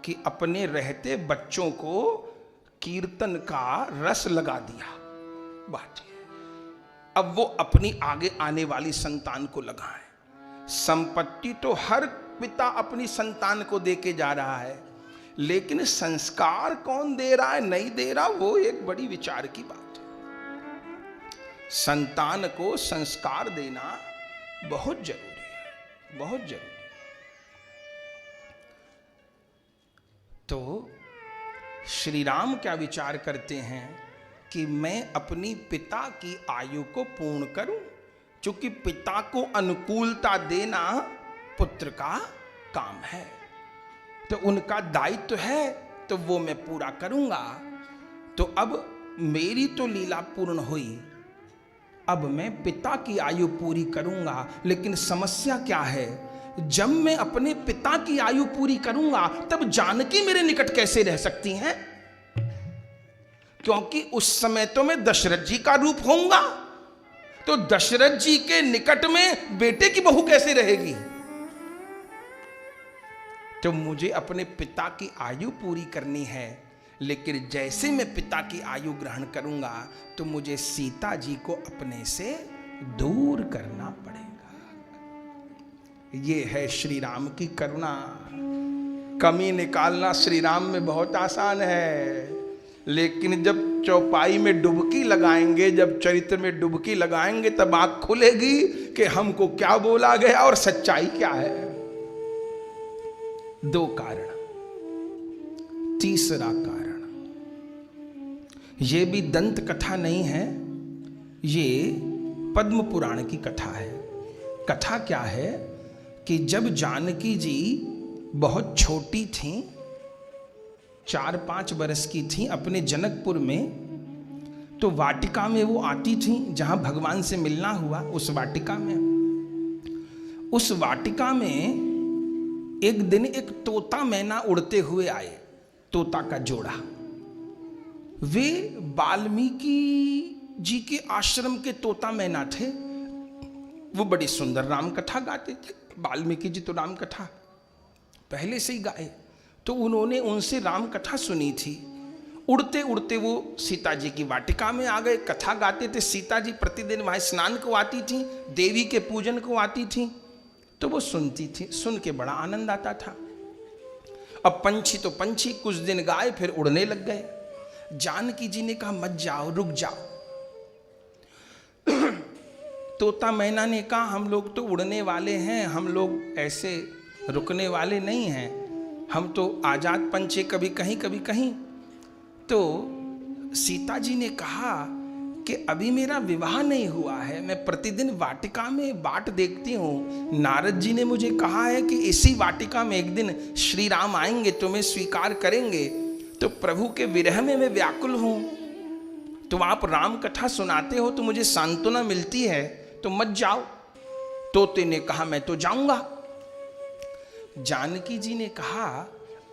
कि अपने रहते बच्चों को कीर्तन का रस लगा दिया। बात है अब वो अपनी आगे आने वाली संतान को लगाए। संपत्ति तो हर पिता अपनी संतान को देके जा रहा है, लेकिन संस्कार कौन दे रहा है नहीं दे रहा, वो एक बड़ी विचार की बात है। संतान को संस्कार देना बहुत जरूरी है, बहुत जरूरी। तो श्री राम क्या विचार करते हैं कि मैं अपनी पिता की आयु को पूर्ण करूं, क्योंकि पिता को अनुकूलता देना पुत्र का काम है, तो उनका दायित्व है, तो वो मैं पूरा करूंगा। तो अब मेरी तो लीला पूर्ण हुई, अब मैं पिता की आयु पूरी करूंगा। लेकिन समस्या क्या है, जब मैं अपने पिता की आयु पूरी करूंगा तब जानकी मेरे निकट कैसे रह सकती हैं, क्योंकि उस समय तो मैं दशरथ जी का रूप होऊंगा, तो दशरथ जी के निकट में बेटे की बहू कैसे रहेगी। तो मुझे अपने पिता की आयु पूरी करनी है, लेकिन जैसे मैं पिता की आयु ग्रहण करूंगा तो मुझे सीता जी को अपने से दूर करना पड़ेगा। ये है श्री राम की करुणा। कमी निकालना श्री राम में बहुत आसान है, लेकिन जब चौपाई में डुबकी लगाएंगे, जब चरित्र में डुबकी लगाएंगे, तब आंख खुलेगी कि हमको क्या बोला गया और सच्चाई क्या है। 2 कारण। तीसरा कारण, ये भी दंत कथा नहीं है, ये पद्म पुराण की कथा है। कथा क्या है कि जब जानकी जी बहुत छोटी थीं, 4-5 वर्ष की थीं, अपने जनकपुर में, तो वाटिका में वो आती थीं जहां भगवान से मिलना हुआ, उस वाटिका में। उस वाटिका में एक दिन एक तोता मैना उड़ते हुए आए, तोता का जोड़ा। वे वाल्मीकि जी के आश्रम के तोता मैना थे। वो बड़ी सुंदर राम कथा गाते थे। वाल्मीकि जी तो राम कथा पहले से ही गाए, तो उन्होंने उनसे राम कथा सुनी थी। उड़ते उड़ते वो सीता जी की वाटिका में आ गए, कथा गाते थे। सीता जी प्रतिदिन वहाँ स्नान को आती थी, देवी के पूजन को आती थी, तो वो सुनती थी, सुन के बड़ा आनंद आता था। अब पंछी तो पंछी कुछ दिन गाए, फिर उड़ने लग गए। जानकी जी ने कहा मत जाओ, रुक जाओ। तोता मैना ने कहा हम लोग तो उड़ने वाले हैं, हम लोग ऐसे रुकने वाले नहीं हैं, हम तो आजाद पंछी, कभी कहीं कभी कहीं। तो सीता जी ने कहा कि अभी मेरा विवाह नहीं हुआ है, मैं प्रतिदिन वाटिका में बाट देखती हूँ। नारद जी ने मुझे कहा है कि इसी वाटिका में एक दिन श्री राम आएंगे, तुम्हें स्वीकार करेंगे। तो प्रभु के विरह में मैं व्याकुल हूँ, तो आप राम कथा सुनाते हो तो मुझे सांत्वना मिलती है, तो मत जाओ। तोते ने कहा मैं तो जाऊंगा। जानकी जी ने कहा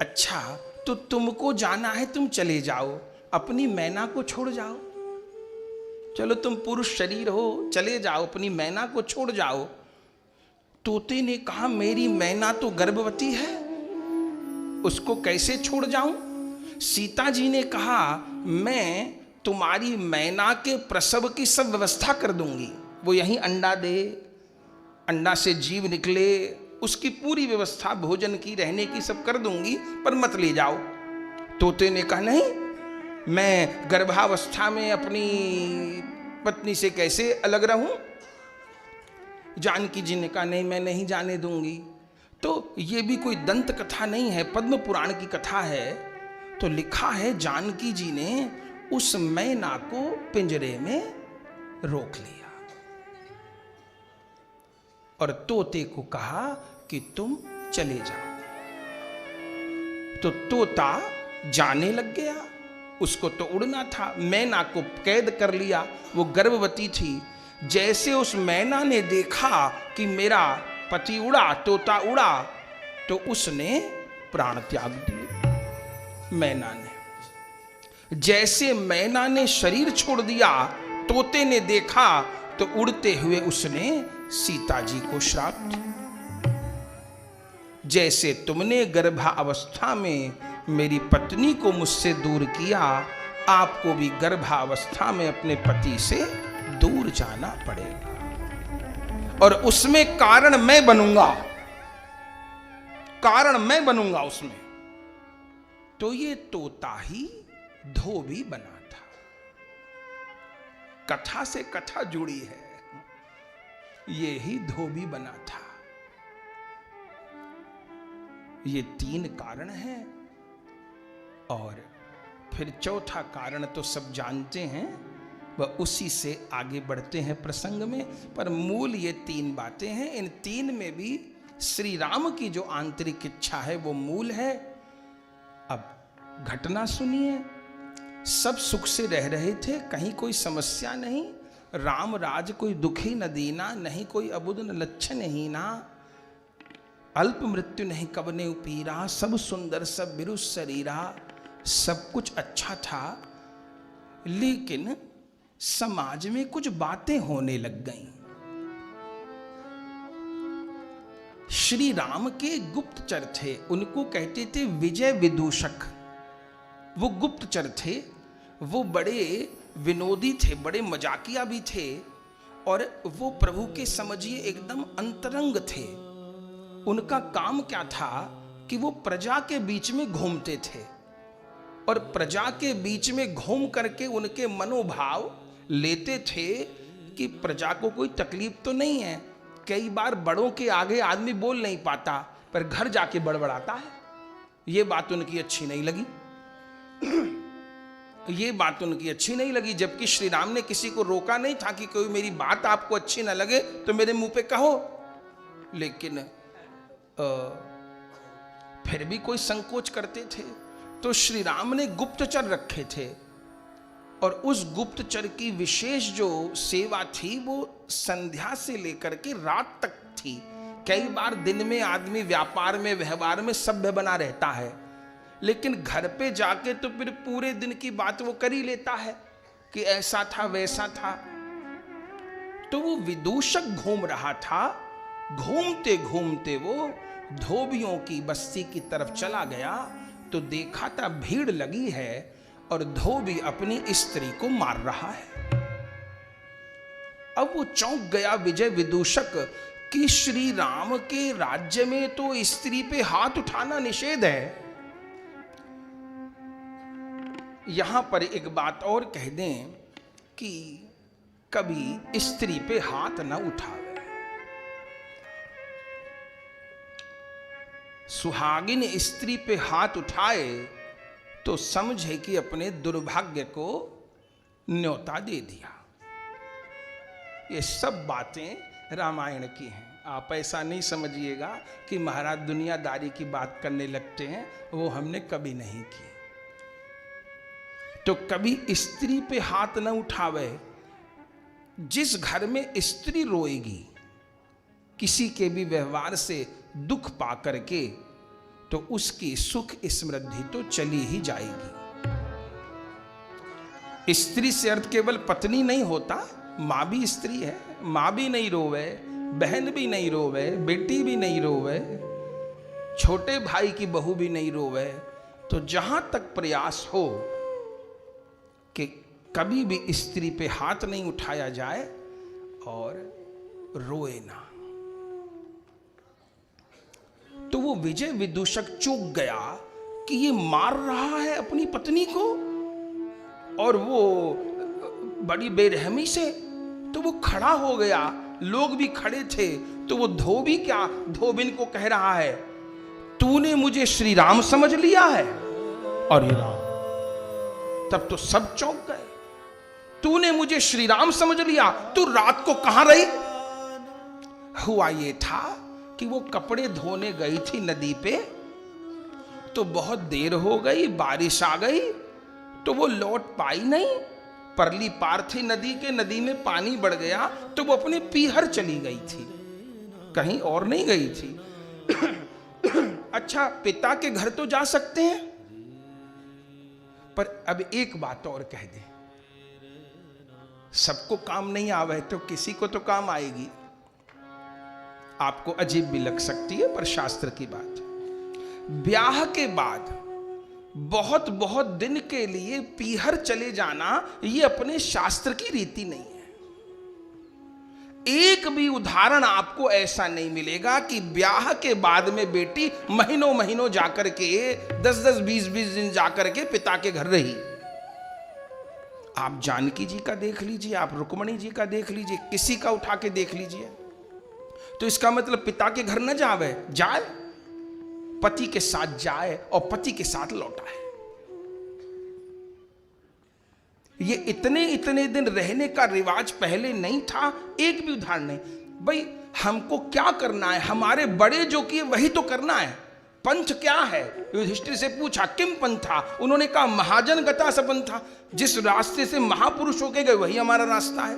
अच्छा, तो तुमको जाना है, तुम चले जाओ, अपनी मैना को छोड़ जाओ। चलो तुम पुरुष शरीर हो, चले जाओ, अपनी मैना को छोड़ जाओ। तोते ने कहा मेरी मैना तो गर्भवती है, उसको कैसे छोड़ जाऊं। सीता जी ने कहा मैं तुम्हारी मैना के प्रसव की सब व्यवस्था कर दूंगी, वो यहीं अंडा दे, अंडा से जीव निकले, उसकी पूरी व्यवस्था भोजन की, रहने की सब कर दूंगी, पर मत ले जाओ। तोते ने कहा नहीं, मैं गर्भावस्था में अपनी पत्नी से कैसे अलग रहूं। जानकी जी ने कहा नहीं, मैं नहीं जाने दूंगी। तो ये भी कोई दंत कथा नहीं है, पद्म पुराण की कथा है। तो लिखा है जानकी जी ने उस मैना को पिंजरे में रोक लिया और तोते को कहा कि तुम चले जाओ। तो तोता जाने लग गया, उसको तो उड़ना था, मैना को कैद कर लिया, वो गर्भवती थी। जैसे उस मैना ने देखा कि मेरा पति उड़ा, तोता उड़ा, तो उसने प्राण त्याग दिए। मैना ने, जैसे मैना ने शरीर छोड़ दिया, तोते ने देखा तो उड़ते हुए उसने सीता जी को श्राप दिया। जैसे तुमने गर्भावस्था में मेरी पत्नी को मुझसे दूर किया, आपको भी गर्भावस्था में अपने पति से दूर जाना पड़ेगा, और उसमें कारण मैं बनूंगा, कारण मैं बनूंगा उसमें। तो ये तोता ही धोबी बना था। कथा से कथा जुड़ी है, ये ही धोबी बना था। ये 3 कारण हैं, और फिर चौथा कारण तो सब जानते हैं, वह उसी से आगे बढ़ते हैं प्रसंग में। पर मूल ये 3 बातें हैं। इन 3 में भी श्री राम की जो आंतरिक इच्छा है वो मूल है। अब घटना सुनिए। सब सुख से रह रहे थे, कहीं कोई समस्या नहीं। राम राज कोई दुखी न दीना, नहीं कोई अबुद न लक्षण ही ना। अल्प मृत्यु नहीं कबने उपीरा, सब सुंदर सब बिरु शरीरा। सब कुछ अच्छा था, लेकिन समाज में कुछ बातें होने लग गईं। श्री राम के गुप्तचर थे, उनको कहते थे विजय विदूषक। वो गुप्तचर थे, वो बड़े विनोदी थे, बड़े मजाकिया भी थे, और वो प्रभु के समझिए एकदम अंतरंग थे। उनका काम क्या था कि वो प्रजा के बीच में घूमते थे, और प्रजा के बीच में घूम करके उनके मनोभाव लेते थे कि प्रजा को कोई तकलीफ तो नहीं है। कई बार बड़ों के आगे आदमी बोल नहीं पाता, पर घर जाके बड़बड़ाता है। ये बात उनकी अच्छी नहीं लगी। ये बात उनकी अच्छी नहीं लगी, जबकि श्री राम ने किसी को रोका नहीं था कि कोई मेरी बात आपको अच्छी ना लगे तो मेरे मुंह पे कहो, लेकिन फिर भी कोई संकोच करते थे। तो श्री राम ने गुप्तचर रखे थे, और उस गुप्तचर की विशेष जो सेवा थी वो संध्या से लेकर के रात तक थी। कई बार दिन में आदमी व्यापार में व्यवहार में सभ्य बना रहता है, लेकिन घर पे जाके तो फिर पूरे दिन की बात वो कर ही लेता है कि ऐसा था वैसा था। तो वो विदूषक घूम रहा था। घूमते घूमते वो धोबियों की बस्ती की तरफ चला गया, तो देखा था भीड़ लगी है और धोबी अपनी स्त्री को मार रहा है। अब वो चौंक गया विजय विदूषक कि श्री राम के राज्य में तो स्त्री पे हाथ उठाना निषेध है। यहां पर एक बात और कह दें कि कभी स्त्री पे हाथ न उठावे। सुहागिन स्त्री पे हाथ उठाए तो समझे कि अपने दुर्भाग्य को न्योता दे दिया। ये सब बातें रामायण की हैं। आप ऐसा नहीं समझिएगा कि महाराज दुनियादारी की बात करने लगते हैं, वो हमने कभी नहीं की। तो कभी स्त्री पे हाथ न उठावे। जिस घर में स्त्री रोएगी किसी के भी व्यवहार से दुख पा करके, तो उसकी सुख समृद्धि तो चली ही जाएगी। स्त्री से अर्थ केवल पत्नी नहीं होता, मां भी स्त्री है। मां भी नहीं रोवे, बहन भी नहीं रोवे, बेटी भी नहीं रोवे, छोटे भाई की बहू भी नहीं रोवे। तो जहां तक प्रयास हो कि कभी भी स्त्री पे हाथ नहीं उठाया जाए और रोए ना। तो वो विजय विदूषक चूक गया कि ये मार रहा है अपनी पत्नी को, और वो बड़ी बेरहमी से। तो वो खड़ा हो गया, लोग भी खड़े थे। तो वो धोबी क्या धोबिन को कह रहा है, तूने मुझे श्री राम समझ लिया है। और ये राम, तब तो सब चौंक गए। तूने मुझे श्री राम समझ लिया, तू रात को कहां रही? हुआ ये था कि वो कपड़े धोने गई थी नदी पे, तो बहुत देर हो गई, बारिश आ गई, तो वो लौट पाई नहीं। परली पार थी नदी के, नदी में पानी बढ़ गया, तो वो अपने पीहर चली गई थी, कहीं और नहीं गई थी। अच्छा, पिता के घर तो जा सकते हैं, पर अब एक बात और कह दे, सबको काम नहीं आवे तो किसी को तो काम आएगी। आपको अजीब भी लग सकती है, पर शास्त्र की बात है। ब्याह के बाद बहुत बहुत दिन के लिए पीहर चले जाना, यह अपने शास्त्र की रीति नहीं है। एक भी उदाहरण आपको ऐसा नहीं मिलेगा कि ब्याह के बाद में बेटी महीनों महीनों जाकर के 10-10, 20-20 दिन जाकर के पिता के घर रही। आप जानकी जी का देख लीजिए, आप रुक्मणी जी का देख लीजिए, किसी का उठा के देख लीजिए, तो इसका मतलब पिता के घर न जावे, जाए, पति के साथ जाए और पति के साथ लौटाए। ये इतने इतने दिन रहने का रिवाज पहले नहीं था, एक भी उदाहरण नहीं। भाई हमको क्या करना है, हमारे बड़े जो किए वही तो करना है। पंथ क्या है, युधिष्ठिर से पूछा किम पंथा, उन्होंने कहा महाजन गता सपंथा, जिस रास्ते से महापुरुष होके गए वही हमारा रास्ता है।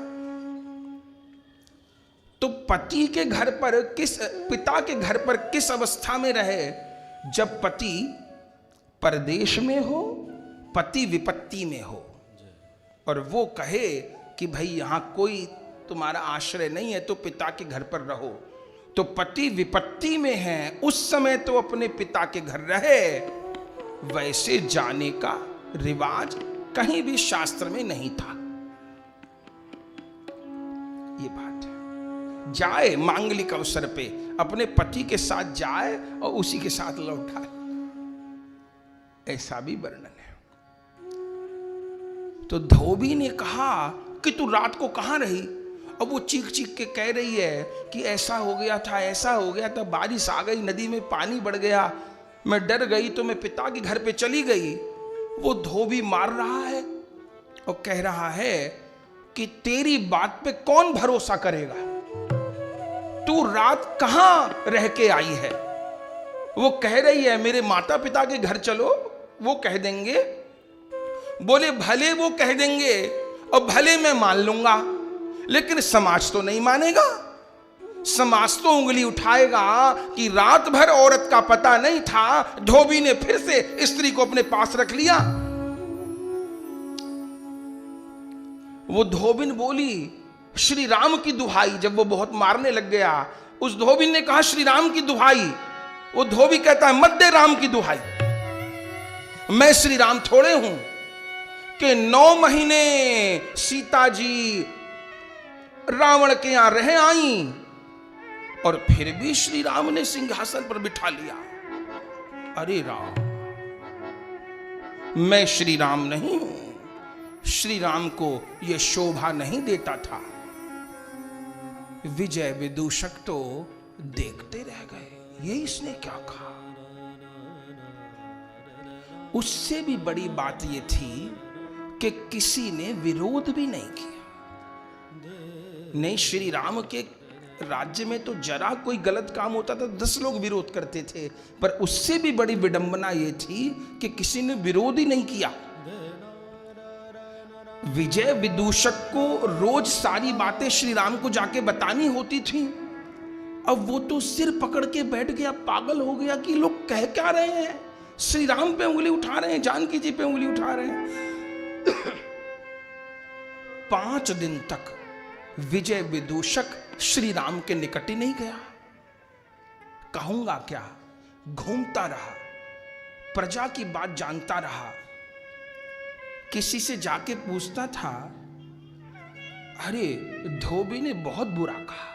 तो पति के घर पर पिता के घर पर किस अवस्था में रहे, जब पति परदेश में हो, पति विपत्ति में हो, और वो कहे कि भाई यहां कोई तुम्हारा आश्रय नहीं है तो पिता के घर पर रहो। तो पति विपत्ति में है, उस समय तो अपने पिता के घर रहे, वैसे जाने का रिवाज कहीं भी शास्त्र में नहीं था। ये बात है, जाए मांगलिक अवसर पे अपने पति के साथ जाए और उसी के साथ लौटाए, ऐसा भी वर्णन है। तो धोबी ने कहा कि तू रात को कहां रही? अब वो चीख चीख के कह रही है कि ऐसा हो गया था, ऐसा हो गया था, बारिश आ गई, नदी में पानी बढ़ गया, मैं डर गई तो मैं पिता के घर पे चली गई। वो धोबी मार रहा है और कह रहा है कि तेरी बात पे कौन भरोसा करेगा, तू रात कहां रह के आई है? वो कह रही है मेरे माता पिता के घर चलो, वो कह देंगे। बोले भले वो कह देंगे और भले मैं मान लूंगा, लेकिन समाज तो नहीं मानेगा। समाज तो उंगली उठाएगा कि रात भर औरत का पता नहीं था, धोबी ने फिर से स्त्री को अपने पास रख लिया। वो धोबिन बोली श्री राम की दुहाई, जब वो बहुत मारने लग गया, उस धोबिन ने कहा श्री राम की दुहाई। वो धोबी कहता है मत दे राम की दुहाई, मैं श्री राम थोड़े हूं कि 9 महीने सीता जी रावण के यहां रह आई और फिर भी श्री राम ने सिंहासन पर बिठा लिया। अरे राम, मैं श्री राम नहीं हूं, श्री राम को यह शोभा नहीं देता था। विजय विदूषक तो देखते रह गए, ये इसने क्या कहा। उससे भी बड़ी बात यह थी कि किसी ने विरोध भी नहीं किया। नहीं, श्री राम के राज्य में तो जरा कोई गलत काम होता था 10 लोग विरोध करते थे, पर उससे भी बड़ी विडंबना यह थी कि किसी ने विरोध ही नहीं किया। विजय विदूषक को रोज सारी बातें श्री राम को जाके बतानी होती थी। अब वो तो सिर पकड़ के बैठ गया, पागल हो गया कि लोग कह क्या रहे हैं, श्री राम पे उंगली उठा रहे हैं, जानकी जी पे उंगली उठा रहे हैं। 5 दिन तक विजय विदूषक श्री राम के निकट ही नहीं गया। कहूंगा क्या, घूमता रहा, प्रजा की बात जानता रहा। किसी से जाके पूछता था, अरे धोबी ने बहुत बुरा कहा,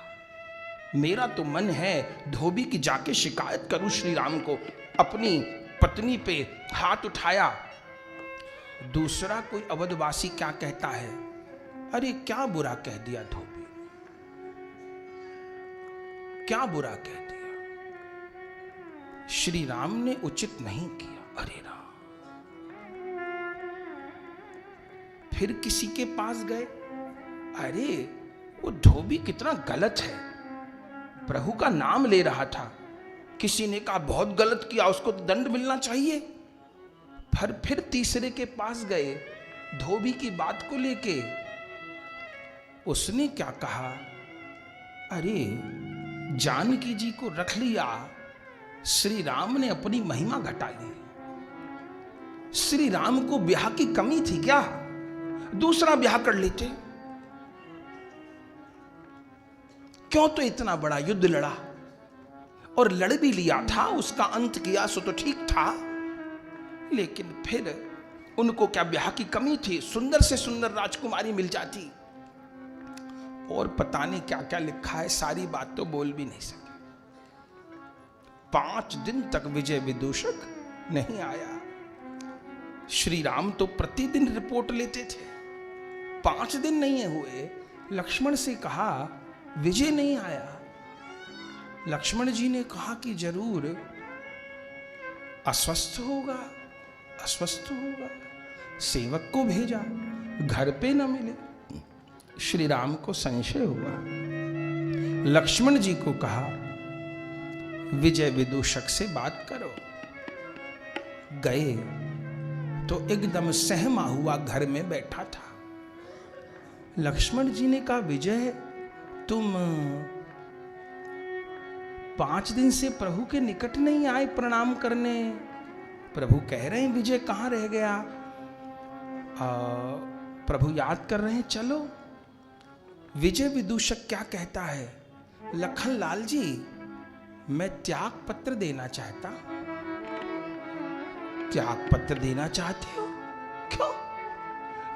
मेरा तो मन है धोबी की जाके शिकायत करूं श्री राम को। अपनी पत्नी पे हाथ उठाया। दूसरा कोई अवधवासी क्या कहता है, अरे क्या बुरा कह दिया धोबी, क्या बुरा कह दिया, श्री राम ने उचित नहीं किया। अरे राम। फिर किसी के पास गए, अरे वो धोबी कितना गलत है, प्रभु का नाम ले रहा था। किसी ने कहा बहुत गलत किया, उसको तो दंड मिलना चाहिए। फिर तीसरे के पास गए धोबी की बात को लेके। उसने क्या कहा, अरे जानकी जी को रख लिया, श्री राम ने अपनी महिमा घटा ली। श्री राम को ब्याह की कमी थी क्या? दूसरा ब्याह कर लेते। क्यों तो इतना बड़ा युद्ध लड़ा, और लड़ भी लिया था, उसका अंत किया सो तो ठीक था। लेकिन फिर उनको क्या ब्याह की कमी थी? सुंदर से सुंदर राजकुमारी मिल जाती। और पता नहीं क्या क्या लिखा है, सारी बात तो बोल भी नहीं सके। 5 दिन तक विजय विदूषक नहीं आया। श्री राम तो प्रतिदिन रिपोर्ट लेते थे। 5 दिन नहीं हुए। लक्ष्मण से कहा विजय नहीं आया। लक्ष्मण जी ने कहा कि जरूर अस्वस्थ होगा, अस्वस्थ होगा। सेवक को भेजा, घर पे न मिले। श्री राम को संशय हुआ। लक्ष्मण जी को कहा विजय विदूषक से बात करो। गए तो एकदम सहमा हुआ घर में बैठा था। लक्ष्मण जी ने कहा विजय, तुम 5 दिन से प्रभु के निकट नहीं आए प्रणाम करने। प्रभु कह रहे हैं विजय कहाँ रह गया? प्रभु याद कर रहे हैं, चलो। विजय विदूषक क्या कहता है, लखन लाल जी मैं त्याग पत्र देना चाहता। त्याग पत्र देना चाहते हो? क्यों?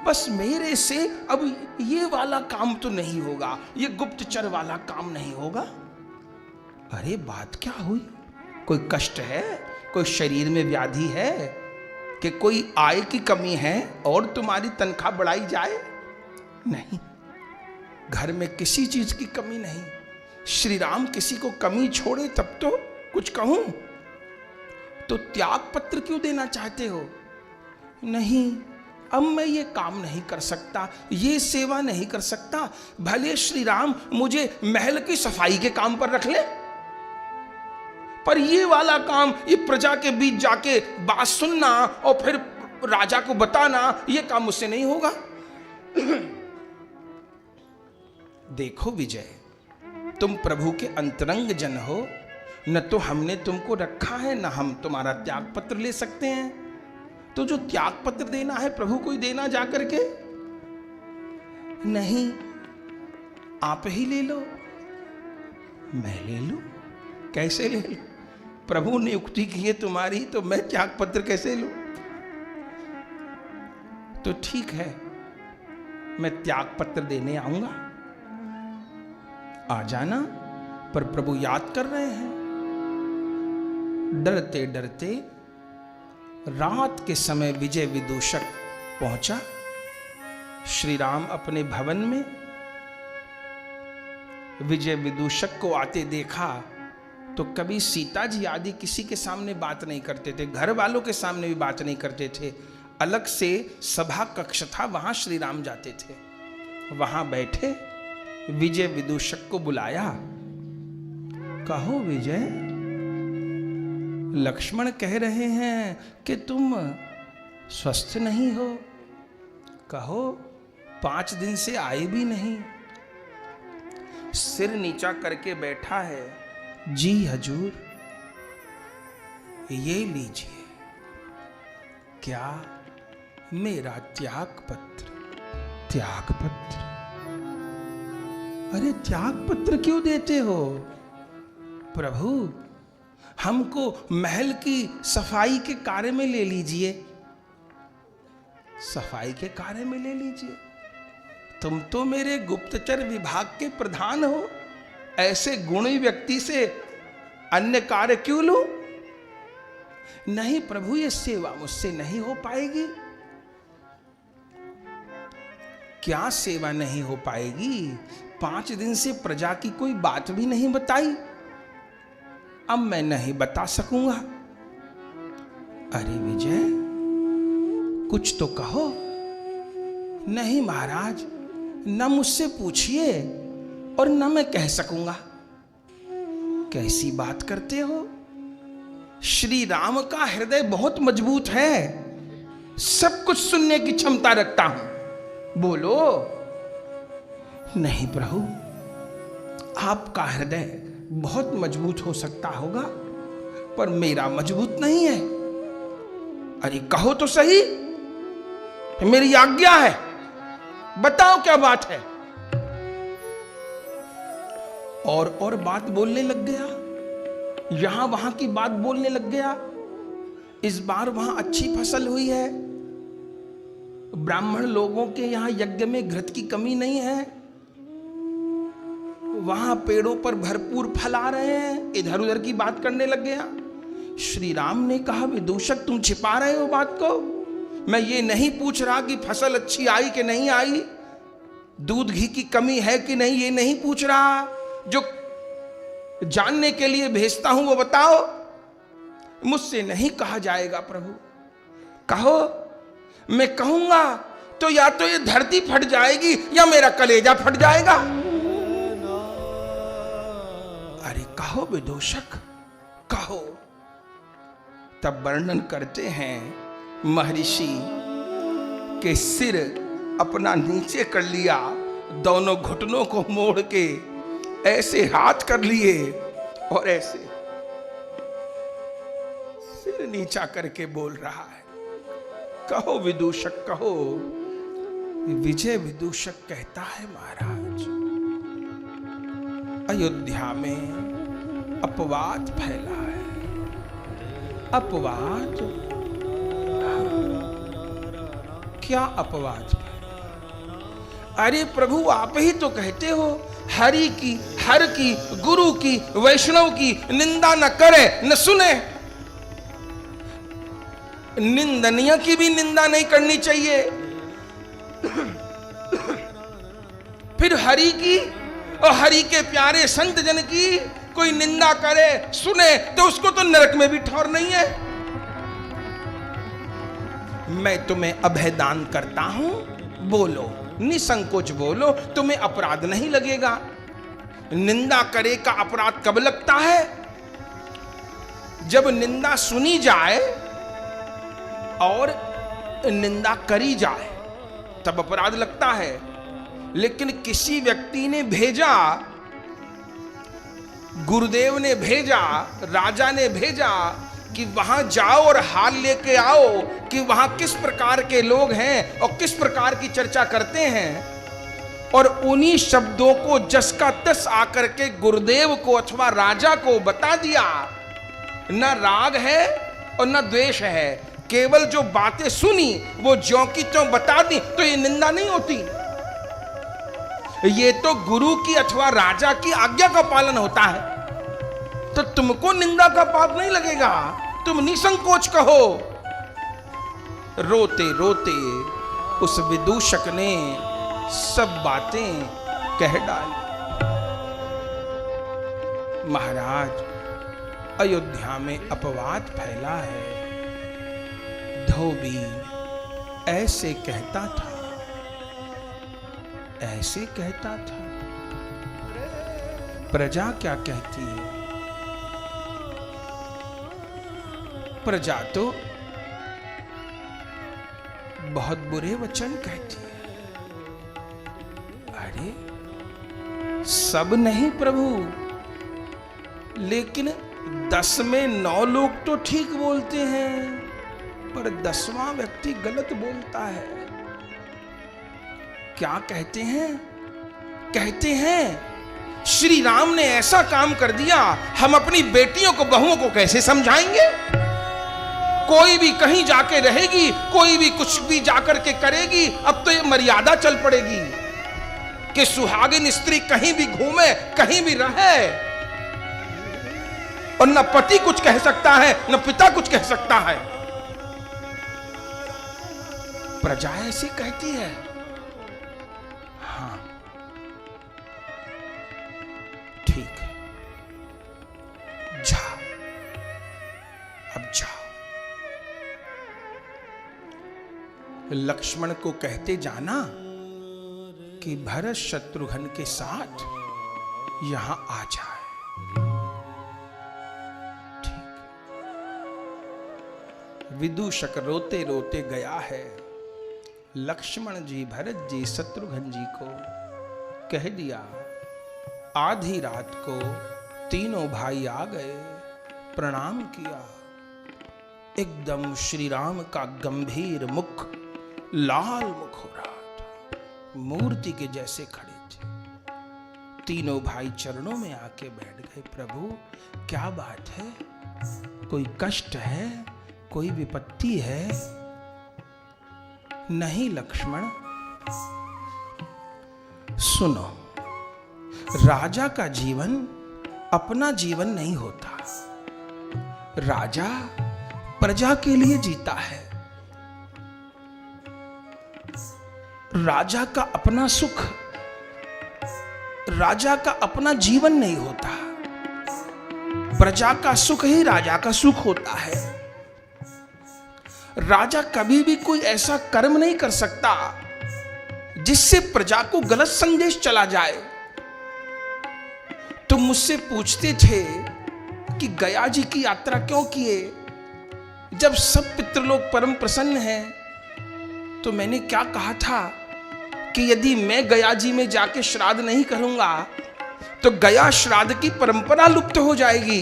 बस मेरे से अब ये वाला काम तो नहीं होगा, ये गुप्तचर वाला काम नहीं होगा। अरे बात क्या हुई? कोई कष्ट है? कोई शरीर में व्याधि है कि कोई आय की कमी है और तुम्हारी तनख्वाह बढ़ाई जाए? नहीं, घर में किसी चीज की कमी नहीं। श्री राम किसी को कमी छोड़े तब तो कुछ कहूं। तो त्याग पत्र क्यों देना चाहते हो? नहीं, अब मैं ये काम नहीं कर सकता, ये सेवा नहीं कर सकता। भले श्री राम मुझे महल की सफाई के काम पर रख ले, पर ये वाला काम, ये प्रजा के बीच जाके बात सुनना और फिर राजा को बताना, ये काम मुझसे नहीं होगा। देखो विजय, तुम प्रभु के अंतरंग जन हो, न तो हमने तुमको रखा है, न हम तुम्हारा त्याग पत्र ले सकते हैं। तो जो त्याग पत्र देना है प्रभु को ही देना जाकर के। नहीं, आप ही ले लो। मैं ले लूं? कैसे ले लूं? प्रभु ने युक्ति की है तुम्हारी, तो मैं त्याग पत्र कैसे लूं? तो ठीक है, मैं त्याग पत्र देने आऊंगा, आ जाना। पर प्रभु याद कर रहे हैं। डरते डरते रात के समय विजय विदूषक पहुंचा। श्री राम अपने भवन में। विजय विदूषक को आते देखा तो कभी सीता जी आदि किसी के सामने बात नहीं करते थे, घर वालों के सामने भी बात नहीं करते थे। अलग से सभा कक्ष था, वहां श्री राम जाते थे। वहां बैठे विजय विदूषक को बुलाया। कहो विजय, लक्ष्मण कह रहे हैं कि तुम स्वस्थ नहीं हो। कहो, 5 दिन से आए भी नहीं। सिर नीचा करके बैठा है। जी हजूर, ये लीजिए। क्या? मेरा त्याग पत्र। त्याग पत्र? अरे त्याग पत्र क्यों देते हो? प्रभु, हमको महल की सफाई के कार्य में ले लीजिए। सफाई के कार्य में ले लीजिए? तुम तो मेरे गुप्तचर विभाग के प्रधान हो, ऐसे गुणी व्यक्ति से अन्य कार्य क्यों लूं? नहीं प्रभु, ये सेवा मुझसे नहीं हो पाएगी। क्या सेवा नहीं हो पाएगी? 5 दिन से प्रजा की कोई बात भी नहीं बताई, अब मैं नहीं बता सकूंगा। अरे विजय, कुछ तो कहो। नहीं महाराज, न मुझसे पूछिए और न मैं कह सकूंगा। कैसी बात करते हो? श्री राम का हृदय बहुत मजबूत है, सब कुछ सुनने की क्षमता रखता हूं, बोलो। नहीं प्रभु, आपका हृदय बहुत मजबूत हो सकता होगा, पर मेरा मजबूत नहीं है। अरे कहो तो सही, मेरी आज्ञा है, बताओ क्या बात है। और बात बोलने लग गया, यहां वहां की बात बोलने लग गया। इस बार वहां अच्छी फसल हुई है, ब्राह्मण लोगों के यहां यज्ञ में घृत की कमी नहीं है, वहां पेड़ों पर भरपूर फल आ रहे हैं। इधर उधर की बात करने लग गया। श्री राम ने कहा, विदूषक तुम छिपा रहे हो बात को। मैं ये नहीं पूछ रहा कि फसल अच्छी आई कि नहीं आई, दूध घी की कमी है कि नहीं, ये नहीं पूछ रहा। जो जानने के लिए भेजता हूं वो बताओ। मुझसे नहीं कहा जाएगा प्रभु, कहो। मैं कहूंगा तो या तो ये धरती फट जाएगी या मेरा कलेजा फट जाएगा। अरे कहो विदूषक, कहो। तब वर्णन करते हैं महर्षि के सिर अपना नीचे कर लिया, दोनों घुटनों को मोड़ के ऐसे हाथ कर लिए और ऐसे सिर नीचा करके बोल रहा है, कहो विदूषक कहो। विजय विदूषक कहता है, महाराज अयोध्या में अपवाद फैला है। अपवाद? क्या अपवाद फैला? अरे प्रभु आप ही तो कहते हो, हरि की, हर की, गुरु की, वैष्णव की निंदा न करे न सुने। निंदनीय की भी निंदा नहीं करनी चाहिए। फिर हरि की और हरि के प्यारे संत जन की कोई निंदा करे सुने तो उसको तो नरक में भी ठौर नहीं है। मैं तुम्हें अभयदान करता हूं, बोलो, निसंकोच बोलो, तुम्हें अपराध नहीं लगेगा। निंदा करे का अपराध कब लगता है? जब निंदा सुनी जाए और निंदा करी जाए, तब अपराध लगता है। लेकिन किसी व्यक्ति ने भेजा, गुरुदेव ने भेजा, राजा ने भेजा कि वहां जाओ और हाल लेके आओ कि वहां किस प्रकार के लोग हैं और किस प्रकार की चर्चा करते हैं, और उन्हीं शब्दों को जस का तस आकर के गुरुदेव को अथवा राजा को बता दिया। न राग है और न द्वेष है, केवल जो बातें सुनी वो ज्यों की त्यों बता दी, तो ये निंदा नहीं होती। ये तो गुरु की अथवा राजा की आज्ञा का पालन होता है। तो तुमको निंदा का पाप नहीं लगेगा, तुम निसंकोच कहो। रोते रोते उस विदूषक ने सब बातें कह डाली। महाराज अयोध्या में अपवाद फैला है। धोबी ऐसे कहता था, ऐसे कहता था। प्रजा क्या कहती है? प्रजा तो बहुत बुरे वचन कहती है। अरे सब नहीं प्रभु, लेकिन 10 में 9 लोग तो ठीक बोलते हैं, पर 10वां व्यक्ति गलत बोलता है। क्या कहते हैं? कहते हैं श्री राम ने ऐसा काम कर दिया, हम अपनी बेटियों को, बहुओं को कैसे समझाएंगे? कोई भी कहीं जाके रहेगी, कोई भी कुछ भी जाकर के करेगी। अब तो ये मर्यादा चल पड़ेगी कि सुहागिन स्त्री कहीं भी घूमे, कहीं भी रहे, और न पति कुछ कह सकता है न पिता कुछ कह सकता है। प्रजा ऐसी कहती है। हाँ ठीक है, जाओ, अब जाओ। लक्ष्मण को कहते जाना कि भरत शत्रुघ्न के साथ यहां आ जाए। विदूषक रोते रोते गया है। लक्ष्मण जी, भरत जी, शत्रुघ्न जी को कह दिया। आधी रात को तीनों भाई आ गए, प्रणाम किया। एकदम श्री राम का गंभीर मुख, लाल मुख हो रहा था, मूर्ति के जैसे खड़े थे। तीनों भाई चरणों में आके बैठ गए। प्रभु क्या बात है? कोई कष्ट है? कोई विपत्ति है? नहीं लक्ष्मण, सुनो, राजा का जीवन अपना जीवन नहीं होता। राजा प्रजा के लिए जीता है। राजा का अपना सुख, राजा का अपना जीवन नहीं होता। प्रजा का सुख ही राजा का सुख होता है। राजा कभी भी कोई ऐसा कर्म नहीं कर सकता जिससे प्रजा को गलत संदेश चला जाए। तो मुझसे पूछते थे कि गया जी की यात्रा क्यों किए जब सब पितृलोक परम प्रसन्न हैं। तो मैंने क्या कहा था कि यदि मैं गया जी में जाके श्राद्ध नहीं करूंगा तो गया श्राद्ध की परंपरा लुप्त हो जाएगी।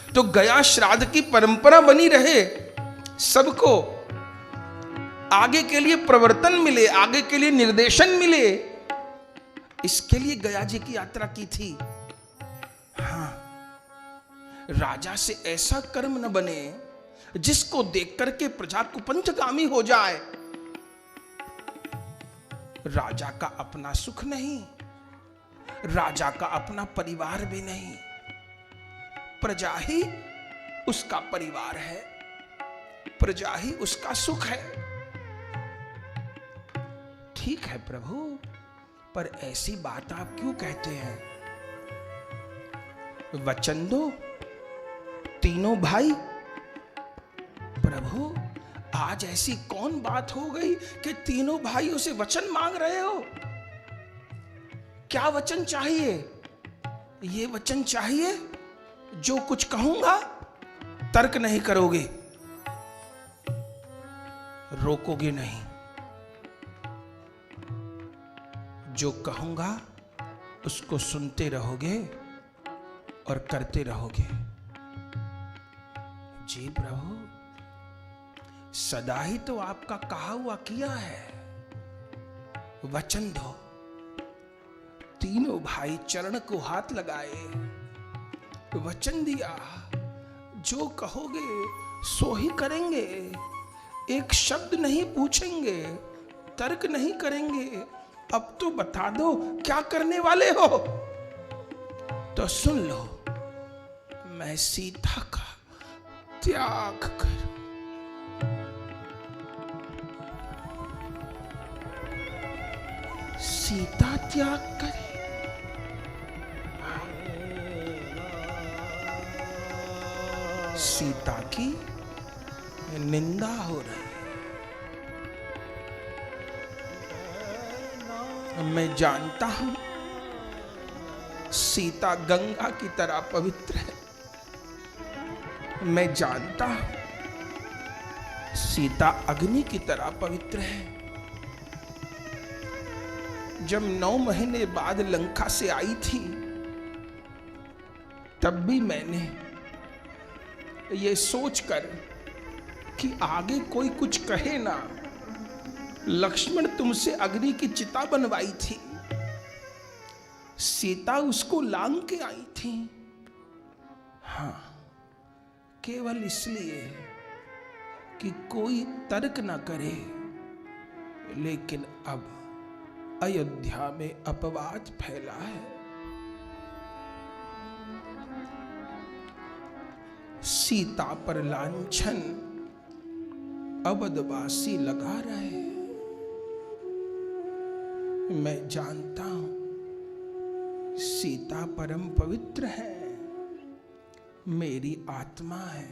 तो गया श्राद्ध की परंपरा बनी रहे, सबको आगे के लिए प्रवर्तन मिले, आगे के लिए निर्देशन मिले, इसके लिए गया जी की यात्रा की थी। हाँ, राजा से ऐसा कर्म न बने जिसको देख करके प्रजा कुपंथगामी हो जाए। राजा का अपना सुख नहीं, राजा का अपना परिवार भी नहीं, प्रजा ही उसका परिवार है, प्रजा ही उसका सुख है। ठीक है प्रभु, पर ऐसी बात आप क्यों कहते हैं? वचन दो, तीनों भाई। प्रभु आज ऐसी कौन बात हो गई कि तीनों भाइयों से वचन मांग रहे हो? क्या वचन चाहिए? ये वचन चाहिए जो कुछ कहूंगा तर्क नहीं करोगे, रोकोगे नहीं। जो कहूंगा उसको सुनते रहोगे और करते रहोगे। जी प्रभु, सदा ही तो आपका कहा हुआ किया है। वचन दो। तीनों भाई चरण को हाथ लगाए, वचन दिया, जो कहोगे सो ही करेंगे, एक शब्द नहीं पूछेंगे, तर्क नहीं करेंगे। अब तो बता दो क्या करने वाले हो? तो सुन लो, मैं सीता का त्याग करूं। सीता त्याग करे? सीता की निंदा हो रही है। मैं जानता हूं सीता गंगा की तरह पवित्र है। मैं जानता हूं सीता अग्नि की तरह पवित्र है। जब 9 महीने बाद लंका से आई थी तब भी मैंने ये सोचकर कि आगे कोई कुछ कहे ना, लक्ष्मण तुमसे अग्नि की चिता बनवाई थी, सीता उसको लांग के आई थी। हाँ, केवल इसलिए कि कोई तर्क ना करे। लेकिन अब अयोध्या में अपवाद फैला है। सीता पर लांछन अवधवासी लगा रहे। मैं जानता हूं सीता परम पवित्र है, मेरी आत्मा है।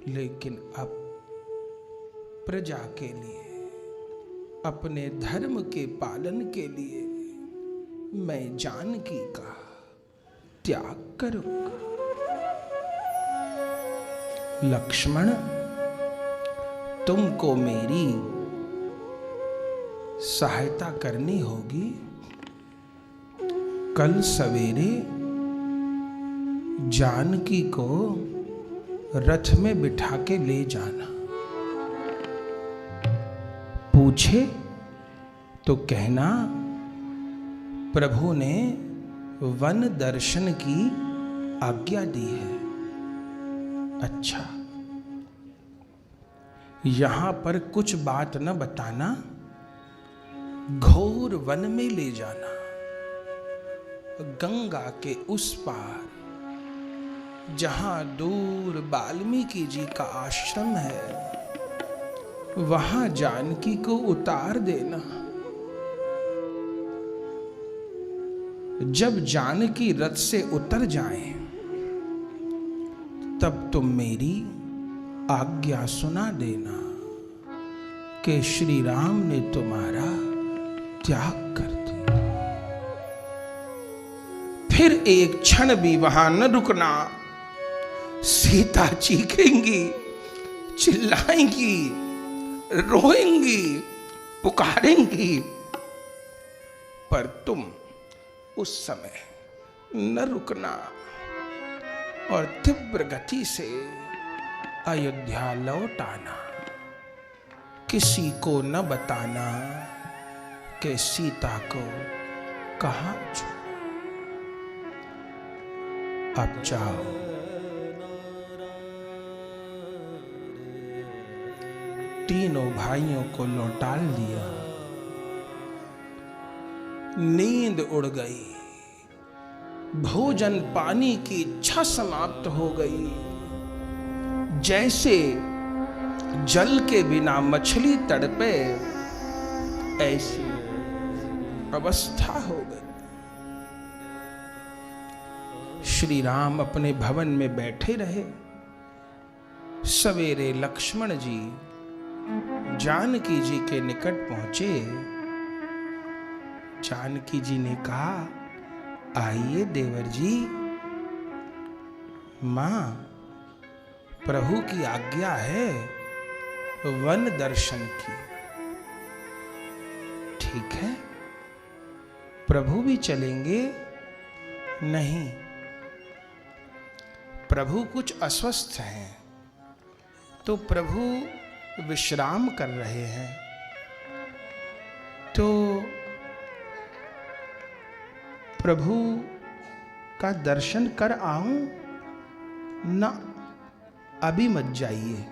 लेकिन अब प्रजा के लिए, अपने धर्म के पालन के लिए मैं जानकी का त्याग करूंगा। लक्ष्मण, तुमको मेरी सहायता करनी होगी। कल सवेरे जानकी को रथ में बिठा के ले जाना। पूछे तो कहना प्रभु ने वन दर्शन की आज्ञा दी है। अच्छा, यहां पर कुछ बात न बताना, घोर वन में ले जाना, गंगा के उस पार जहां दूर वाल्मीकि जी का आश्रम है, वहां जानकी को उतार देना। जब जानकी रथ से उतर जाए तब तुम मेरी आज्ञा सुना देना कि श्री राम ने तुम्हारा त्याग कर दिया। फिर एक क्षण भी वहां न रुकना। सीता चीखेंगी, चिल्लाएंगी, रोएंगी, पुकारेंगी, पर तुम उस समय न रुकना और तीव्र गति से अयोध्या लौट आना। किसी को न बताना कि सीता को कहां छोड़ा। अब जाओ। तीनों भाइयों को लौटा लिया। नींद उड़ गई। भोजन पानी की इच्छा समाप्त हो गई। जैसे जल के बिना मछली तड़पे, ऐसी अवस्था हो गई। श्री राम अपने भवन में बैठे रहे। सवेरे लक्ष्मण जी जानकी जी के निकट पहुंचे। जानकी जी ने कहा, आइए देवर जी, मां प्रभु की आज्ञा है वन दर्शन की। ठीक है, प्रभु भी चलेंगे? नहीं, प्रभु कुछ अस्वस्थ हैं, तो प्रभु विश्राम कर रहे हैं। तो प्रभु का दर्शन कर आऊं ना? अभी मत जाइए,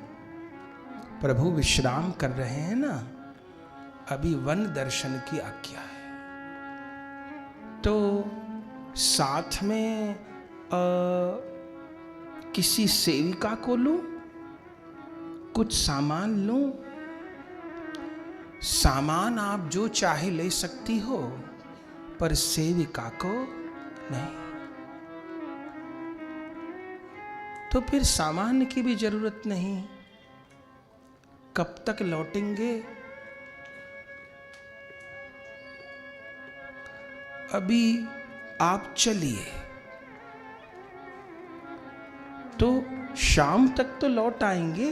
प्रभु विश्राम कर रहे हैं ना, अभी वन दर्शन की आज्ञा है। तो साथ में किसी सेविका को लूं, कुछ सामान लूं? सामान आप जो चाहे ले सकती हो, पर सेविका को नहीं। तो फिर सामान की भी जरूरत नहीं। कब तक लौटेंगे? अभी आप चलिए, तो शाम तक तो लौट आएंगे।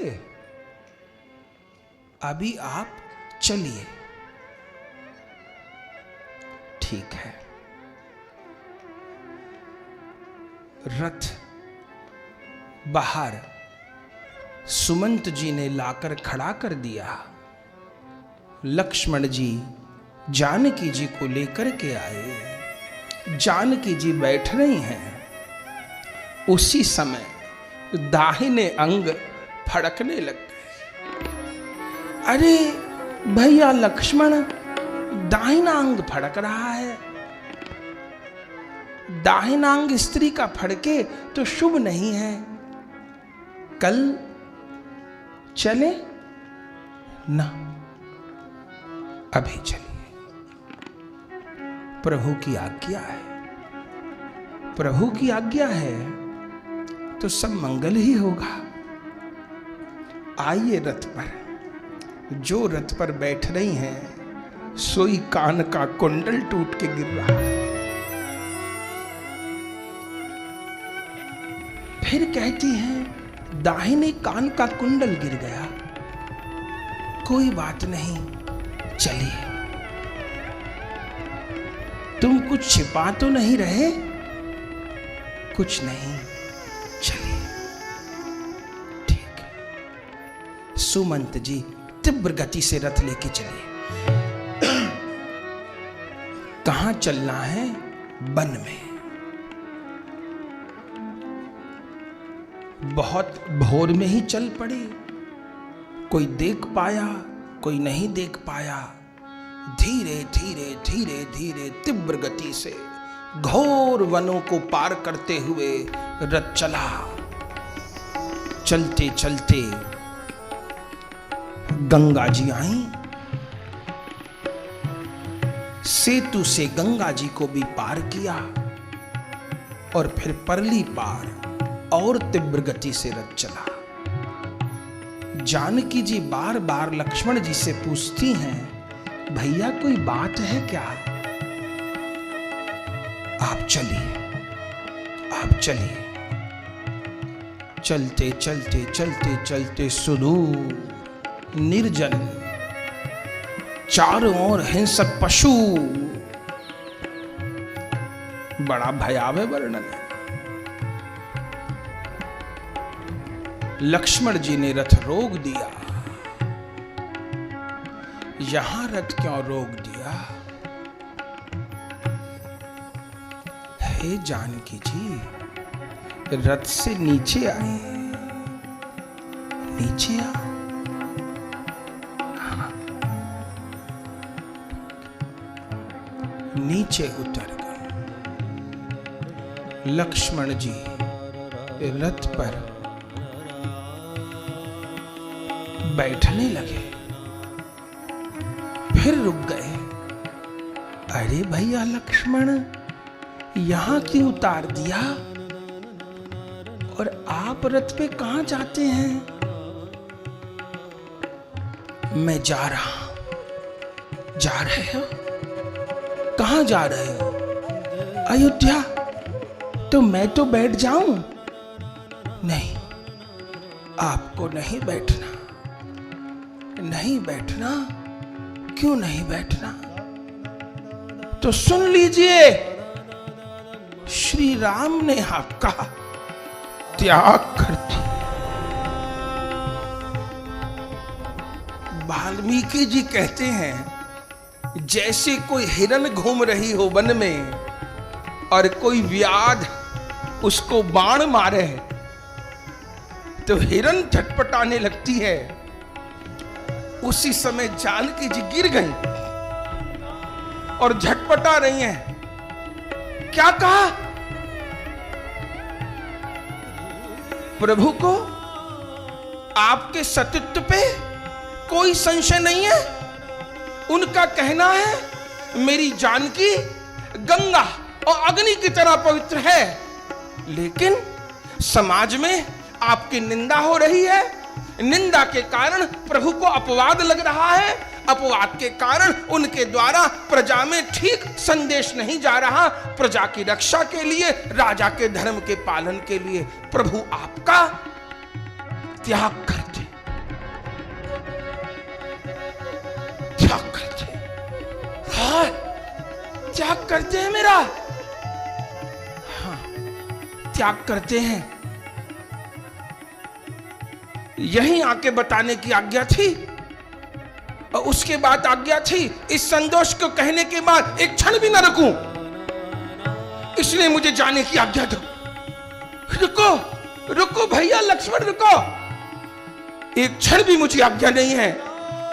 अभी आप चलिए। ठीक है। रथ बाहर सुमंत जी ने लाकर खड़ा कर दिया। लक्ष्मण जी जानकी जी को लेकर के आए। जानकी जी बैठ रही हैं। उसी समय दाहिने अंग फड़कने लग गए। अरे भैया लक्ष्मण, दाहिना अंग फड़क रहा है। दाहिना अंग स्त्री का फड़के तो शुभ नहीं है। कल चले ना? अभी चलिए, प्रभु की आज्ञा है। प्रभु की आज्ञा है तो सब मंगल ही होगा। आइए रथ पर। जो रथ पर बैठ रही हैं, सोई कान का कुंडल टूट के गिर रहा है। फिर कहती हैं, दाहिने कान का कुंडल गिर गया। कोई बात नहीं, चलिए। तुम कुछ छिपा तो नहीं रहे? कुछ नहीं, चलिए। ठीक है। सुमंत जी तीव्र गति से रथ लेके चलिए। कहां चलना है? वन में। बहुत भोर में ही चल पड़े। कोई देख पाया, कोई नहीं देख पाया। धीरे धीरे धीरे धीरे तीव्र गति से घोर वनों को पार करते हुए रथ चला। चलते चलते गंगा जी आई। सेतु से गंगा जी को भी पार किया और फिर परली पार और तीव्र गति से रथ चला। जानकी जी बार बार लक्ष्मण जी से पूछती हैं, भैया कोई बात है क्या? आप चलिए, आप चलिए। चलते चलते चलते चलते सुदूर निर्जन, चारों ओर हिंसक पशु, बड़ा भयावह वर्णन है। लक्ष्मण जी ने रथ रोक दिया। यहां रथ क्यों रोक दिया? हे जानकी जी, रथ से नीचे आए, नीचे आ। हाँ। नीचे उतर गए। लक्ष्मण जी रथ पर बैठने लगे, फिर रुक गए। अरे भैया लक्ष्मण, यहां क्यों उतार दिया? और आप रथ पे कहां जाते हैं? मैं जा रहा। जा रहे हो? कहां जा रहे हो? अयोध्या। तो मैं तो बैठ जाऊं? नहीं, आपको नहीं बैठना। नहीं बैठना? क्यों नहीं बैठना? तो सुन लीजिए, श्री राम ने आपका त्याग कर दिया। वाल्मीकि जी कहते हैं, जैसे कोई हिरन घूम रही हो वन में और कोई व्याध उसको बाण मारे तो हिरन झटपटाने लगती है, उसी समय जानकी जी गिर गई और झटपटा रही हैं। क्या कहा? प्रभु को आपके सतीत्व पे कोई संशय नहीं है। उनका कहना है मेरी जानकी गंगा और अग्नि की तरह पवित्र है, लेकिन समाज में आपकी निंदा हो रही है। निंदा के कारण प्रभु को अपवाद लग रहा है। अपवाद के कारण उनके द्वारा प्रजा में ठीक संदेश नहीं जा रहा। प्रजा की रक्षा के लिए, राजा के धर्म के पालन के लिए प्रभु आपका त्याग करते, त्याग करते। हाँ, त्याग करते हैं मेरा। हाँ, त्याग करते हैं। यहीं आके बताने की आज्ञा थी और उसके बाद आज्ञा थी इस संतोष को कहने के बाद एक क्षण भी ना रुकूं, इसलिए मुझे जाने की आज्ञा दो। रुको, रुको भैया लक्ष्मण, रुको। एक क्षण भी मुझे आज्ञा नहीं है।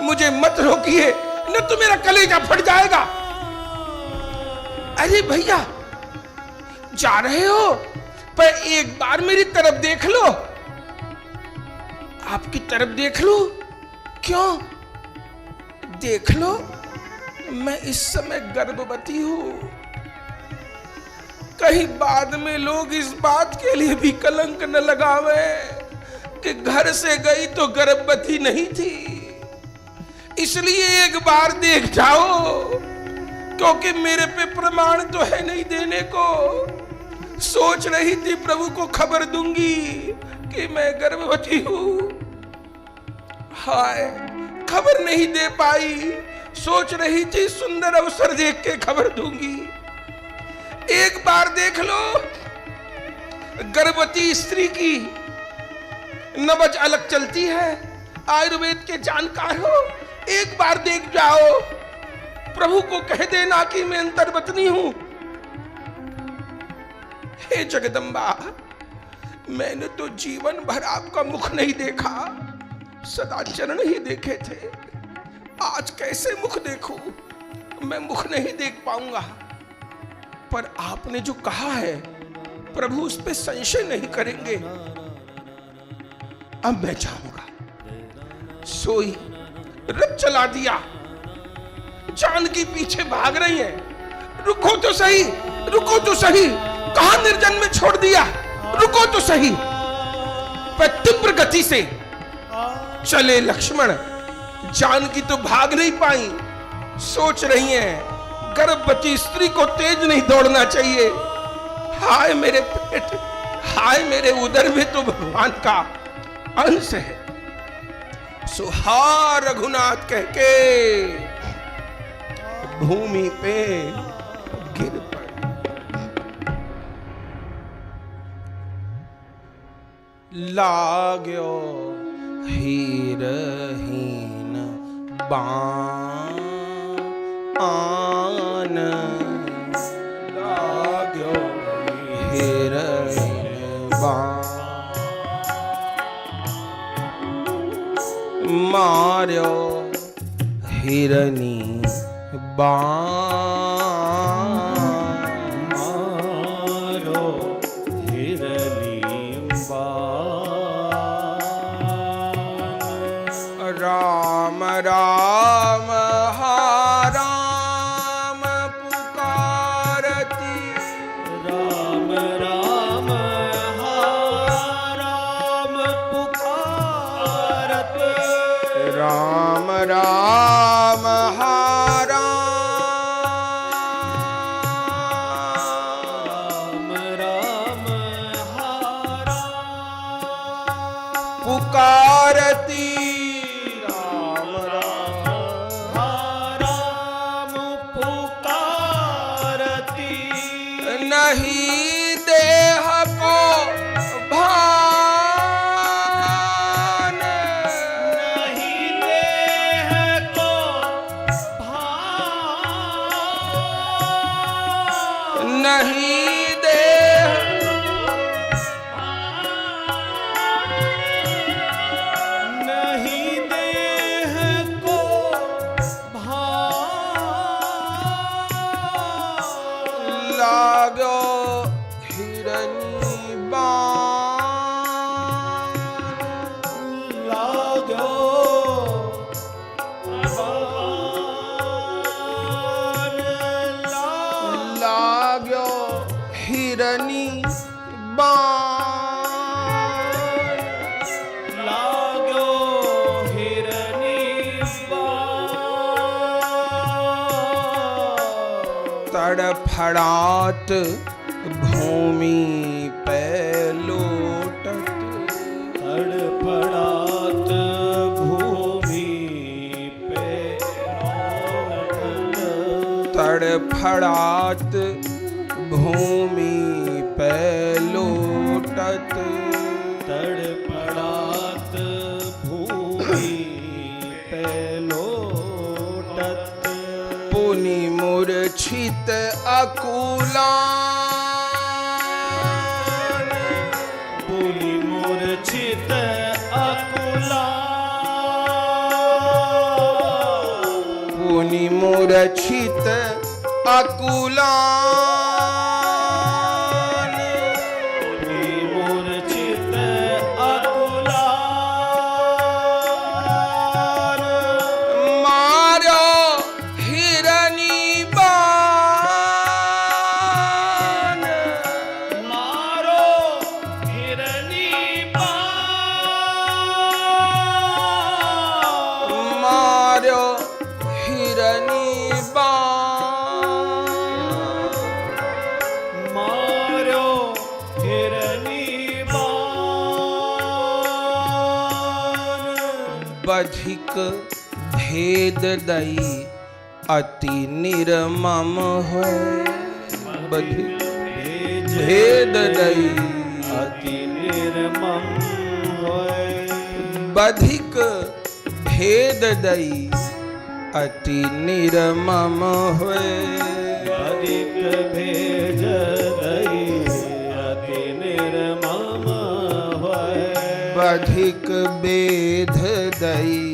मुझे मत रोकिए, न तो मेरा कलेजा फट जाएगा। अरे भैया जा रहे हो, पर एक बार मेरी तरफ देख लो। आपकी तरफ देख लो? क्यों देख लो? मैं इस समय गर्भवती हूं। कहीं बाद में लोग इस बात के लिए भी कलंक न लगावे कि घर से गई तो गर्भवती नहीं थी। इसलिए एक बार देख जाओ, क्योंकि मेरे पे प्रमाण तो है नहीं देने को। सोच रही थी प्रभु को खबर दूंगी, कि मैं गर्भवती हूं। हाय, खबर नहीं दे पाई। सोच रही थी सुंदर अवसर देख के खबर दूंगी। एक बार देख लो, गर्भवती स्त्री की नबज अलग चलती है। आयुर्वेद के जानकार हो, एक बार देख जाओ। प्रभु को कह देना कि मैं अंतर्वतनी हूं। हे जगदम्बा, मैंने तो जीवन भर आपका मुख नहीं देखा, सदा चरण ही देखे थे। आज कैसे मुख देखूं? मैं मुख नहीं देख पाऊंगा। पर आपने जो कहा है, प्रभु उस पर संशय नहीं करेंगे। अब मैं जाऊंगा। सोई रथ चला दिया। जानकी पीछे भाग रही है। रुको तो सही, रुको तो सही, कहां निर्जन में छोड़ दिया? रुको तो सही। पर तीव्र गति से चले लक्ष्मण। जानकी तो भाग नहीं पाई। सोच रही हैं, गर्भवती स्त्री को तेज नहीं दौड़ना चाहिए। हाय मेरे पेट, हाय मेरे उदर में तो भगवान का अंश है। सुहा रघुनाथ कह के भूमि पे गिर पड़े। लाग्यो हीरहीन बाण, लाग्यो हीरहीन बाण, मार्यो हिरनी बाण, मारो हिरनी बाण। राम राम हा राम पुकारती, राम राम हा राम पुकारत, राम राम हा पुकारती, राम राम हा राम पुकारती। नहीं देह को भान, नहीं देह को भान, नहीं देह नहीं देह को भान। लागो हिरनी बाण, लागो बाण, लागो हिरनी बाण, लागो हिरनी बाण। तड़फड़ात भूमि पे लोटत, तड़फड़ात भूमि पे लौटत, तड़फड़ात भूमि पे लोटत, तड़फड़ात भूमि पे लौटत। पुनि मूर्छित अकुलान, पुनि मूर्छित अकुलान, पुनि मूर्छित अकुलान, पुनि मूर्छित अकुलान। मारो हिरनी बाण, मारो हिरनी बाण, मारो हिरनी बाण। बधिक भेद दई अति निर्मम है। बधिक भेद दई अति निर्मम होय। बधिक भेद दई अति निर्मम है। अधिक भेद दई अति निर्मम होय। बधिक भेद दई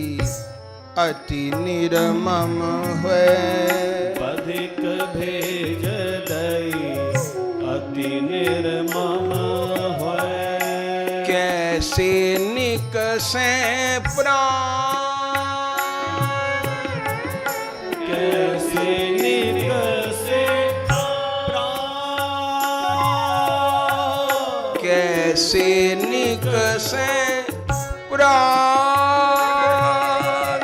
अति निर्मम है। अधिक भेद दई अति निर्मम होय। कैसे निकसे प्राण, कैसे निकसे प्राण। कैसे निकसे प्राण।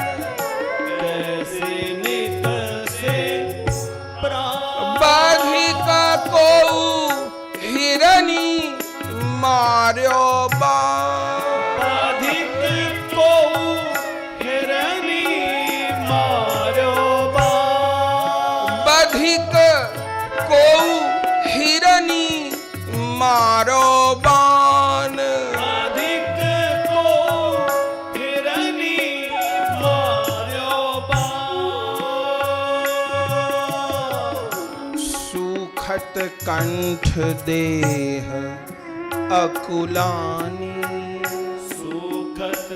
कैसे निकसे प्राण। बाधिक को हिरनी मार्यो बा। अधिक को हिरनी मार्यो बा। बधिक को हिरनी मारो बान। अधिक को हिरनी मार्यो बा। सुखत कंठ देह अकुलानी। सुखत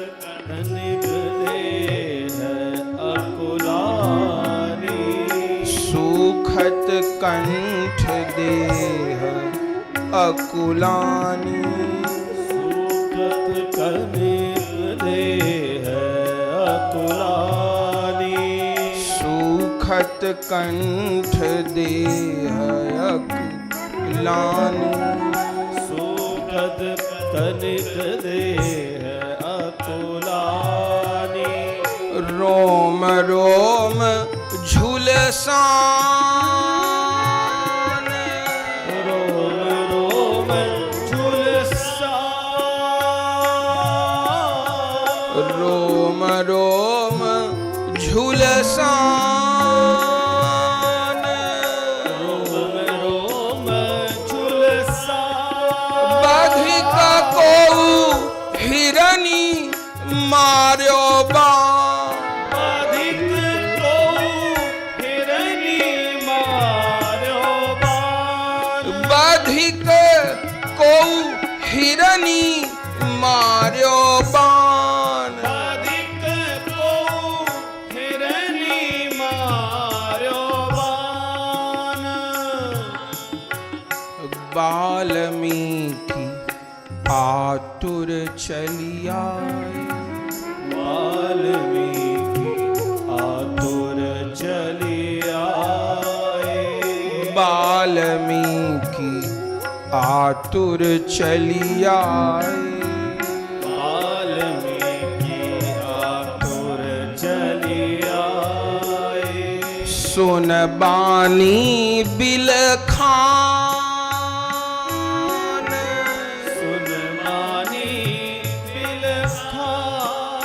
कनिक देह अकुलानी। सुखत कंठ देह अकुलानी। सुखत कनिक देह अकुलानी। सुखत कंठ देह अकुलानी। सुखद कनिक देह अकुलानी। रोम रोम झुलसान। रोम रोम झुलसान। रोम रोम झुलसान। रोम रोम झुलसान। बधिक को हिरनी मार्यो बा। अधिक को हिरनी मार्यो बाण। बधिक को हिरनी मार्यो बान। अधिक को हिरनी मार्यो बाण। वाल्मीकि आतुर चलिया। वाल्मीकि आतुर चली आए। वाल्मीकि आतुर चलिया। वाल्मीकि आतुर चली आए। सुन बानी बिलखान। सुन मानी बिलखान।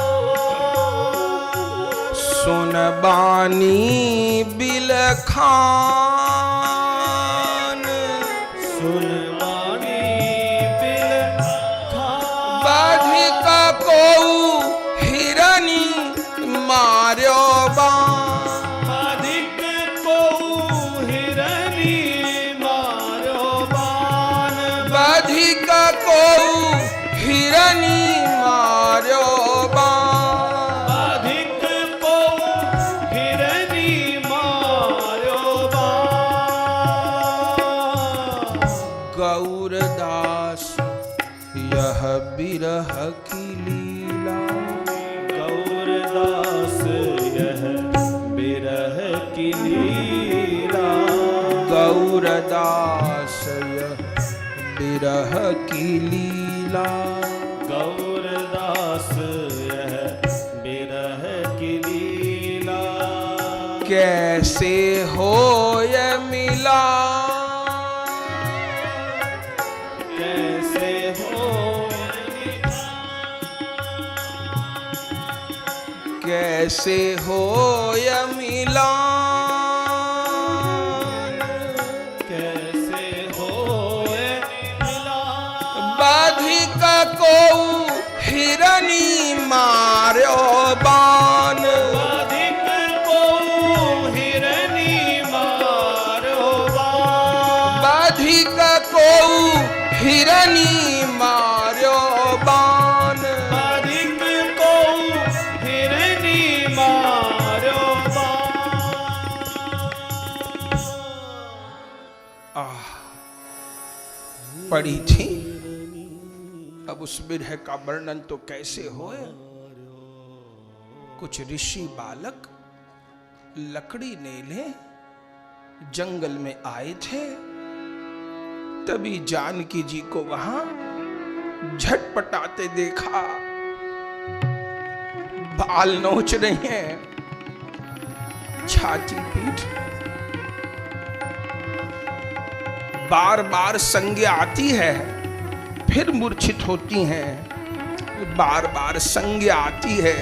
सुन बानी बिलखान। सुन मानी बिलखान। बधिक को हिरनी मार्यो बान। अधिक को हिरनी मार्यो बाण। बधिक को हिरनी मार्यो बान। अधिक को हिरनी मार्यो बाण। गौरदास यह बिरह की लीला। गौरदास यह बिरह की लीला। गौरदास यह बिरह की लीला। गौरदास यह बिरह की लीला। कैसे हो ये मिला। कैसे हो कैसे होय मिलान, कैसे होए मिलान। बाधिक को हिरनी मार्यो बान, अधिक को हिरनी मारो बाण। बाधिक को हिरनी मार्यो बान। अधिक को हिरनी मारो बाण। पड़ी थी, अब उस बिरह का वर्णन तो कैसे होए। कुछ ऋषि बालक लकड़ी नेले जंगल में आए थे, तभी जानकी जी को वहां झटपटाते देखा। बाल नोच रही हैं, छाती पीट, बार बार संज्ञा आती है, फिर मूर्छित होती हैं, बार बार संज्ञा आती है,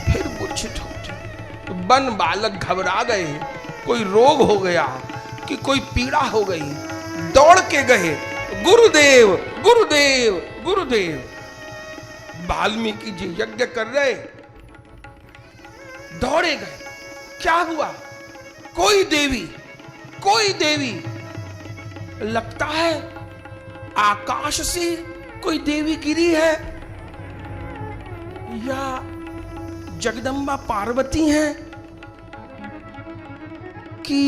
फिर मूर्छित होती। बन बालक घबरा गए, कोई रोग हो गया कि कोई पीड़ा हो गई, दौड़ के गए, गुरुदेव गुरुदेव गुरुदेव। वाल्मीकि जी यज्ञ कर रहे, दौड़े गए, क्या हुआ? कोई देवी, लगता है आकाश से कोई देवी गिरी है, या जगदम्बा पार्वती हैं, कि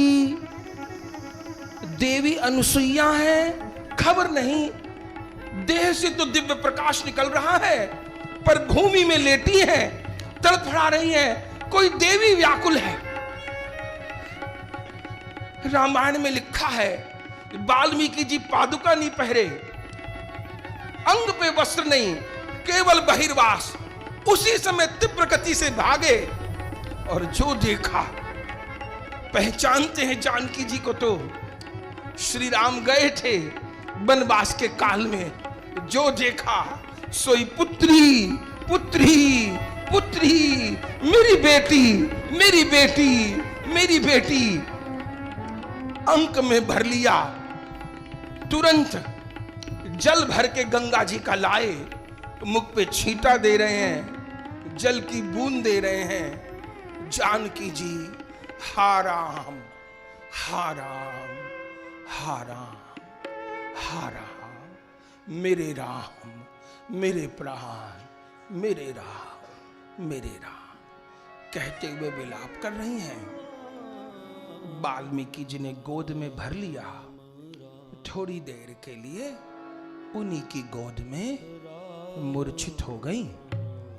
देवी अनुसुईया है, खबर नहीं। देह से तो दिव्य प्रकाश निकल रहा है, पर भूमि में लेटी है, तड़फड़ा रही है, कोई देवी व्याकुल है। रामायण में लिखा है, वाल्मीकि जी पादुका नहीं पहरे, अंग पे वस्त्र नहीं, केवल बहिर्वास। उसी समय तीव्र गति से भागे और जो देखा, पहचानते हैं जानकी जी को तो, श्री राम गए थे वनवास के काल में, जो देखा सोई पुत्री पुत्री पुत्री, मेरी बेटी मेरी बेटी मेरी बेटी। अंक में भर लिया, तुरंत जल भर के गंगा जी का लाए, मुख पे छींटा दे रहे हैं, जल की बूंद दे रहे हैं। जानकी जी हा राम हा राम हा राम हा राम, मेरे राम मेरे प्राण मेरे राम मेरे राम, कहते हुए विलाप कर रही हैं। वाल्मीकि जी ने गोद में भर लिया, थोड़ी देर के लिए उन्हीं की गोद में मूर्छित हो गई।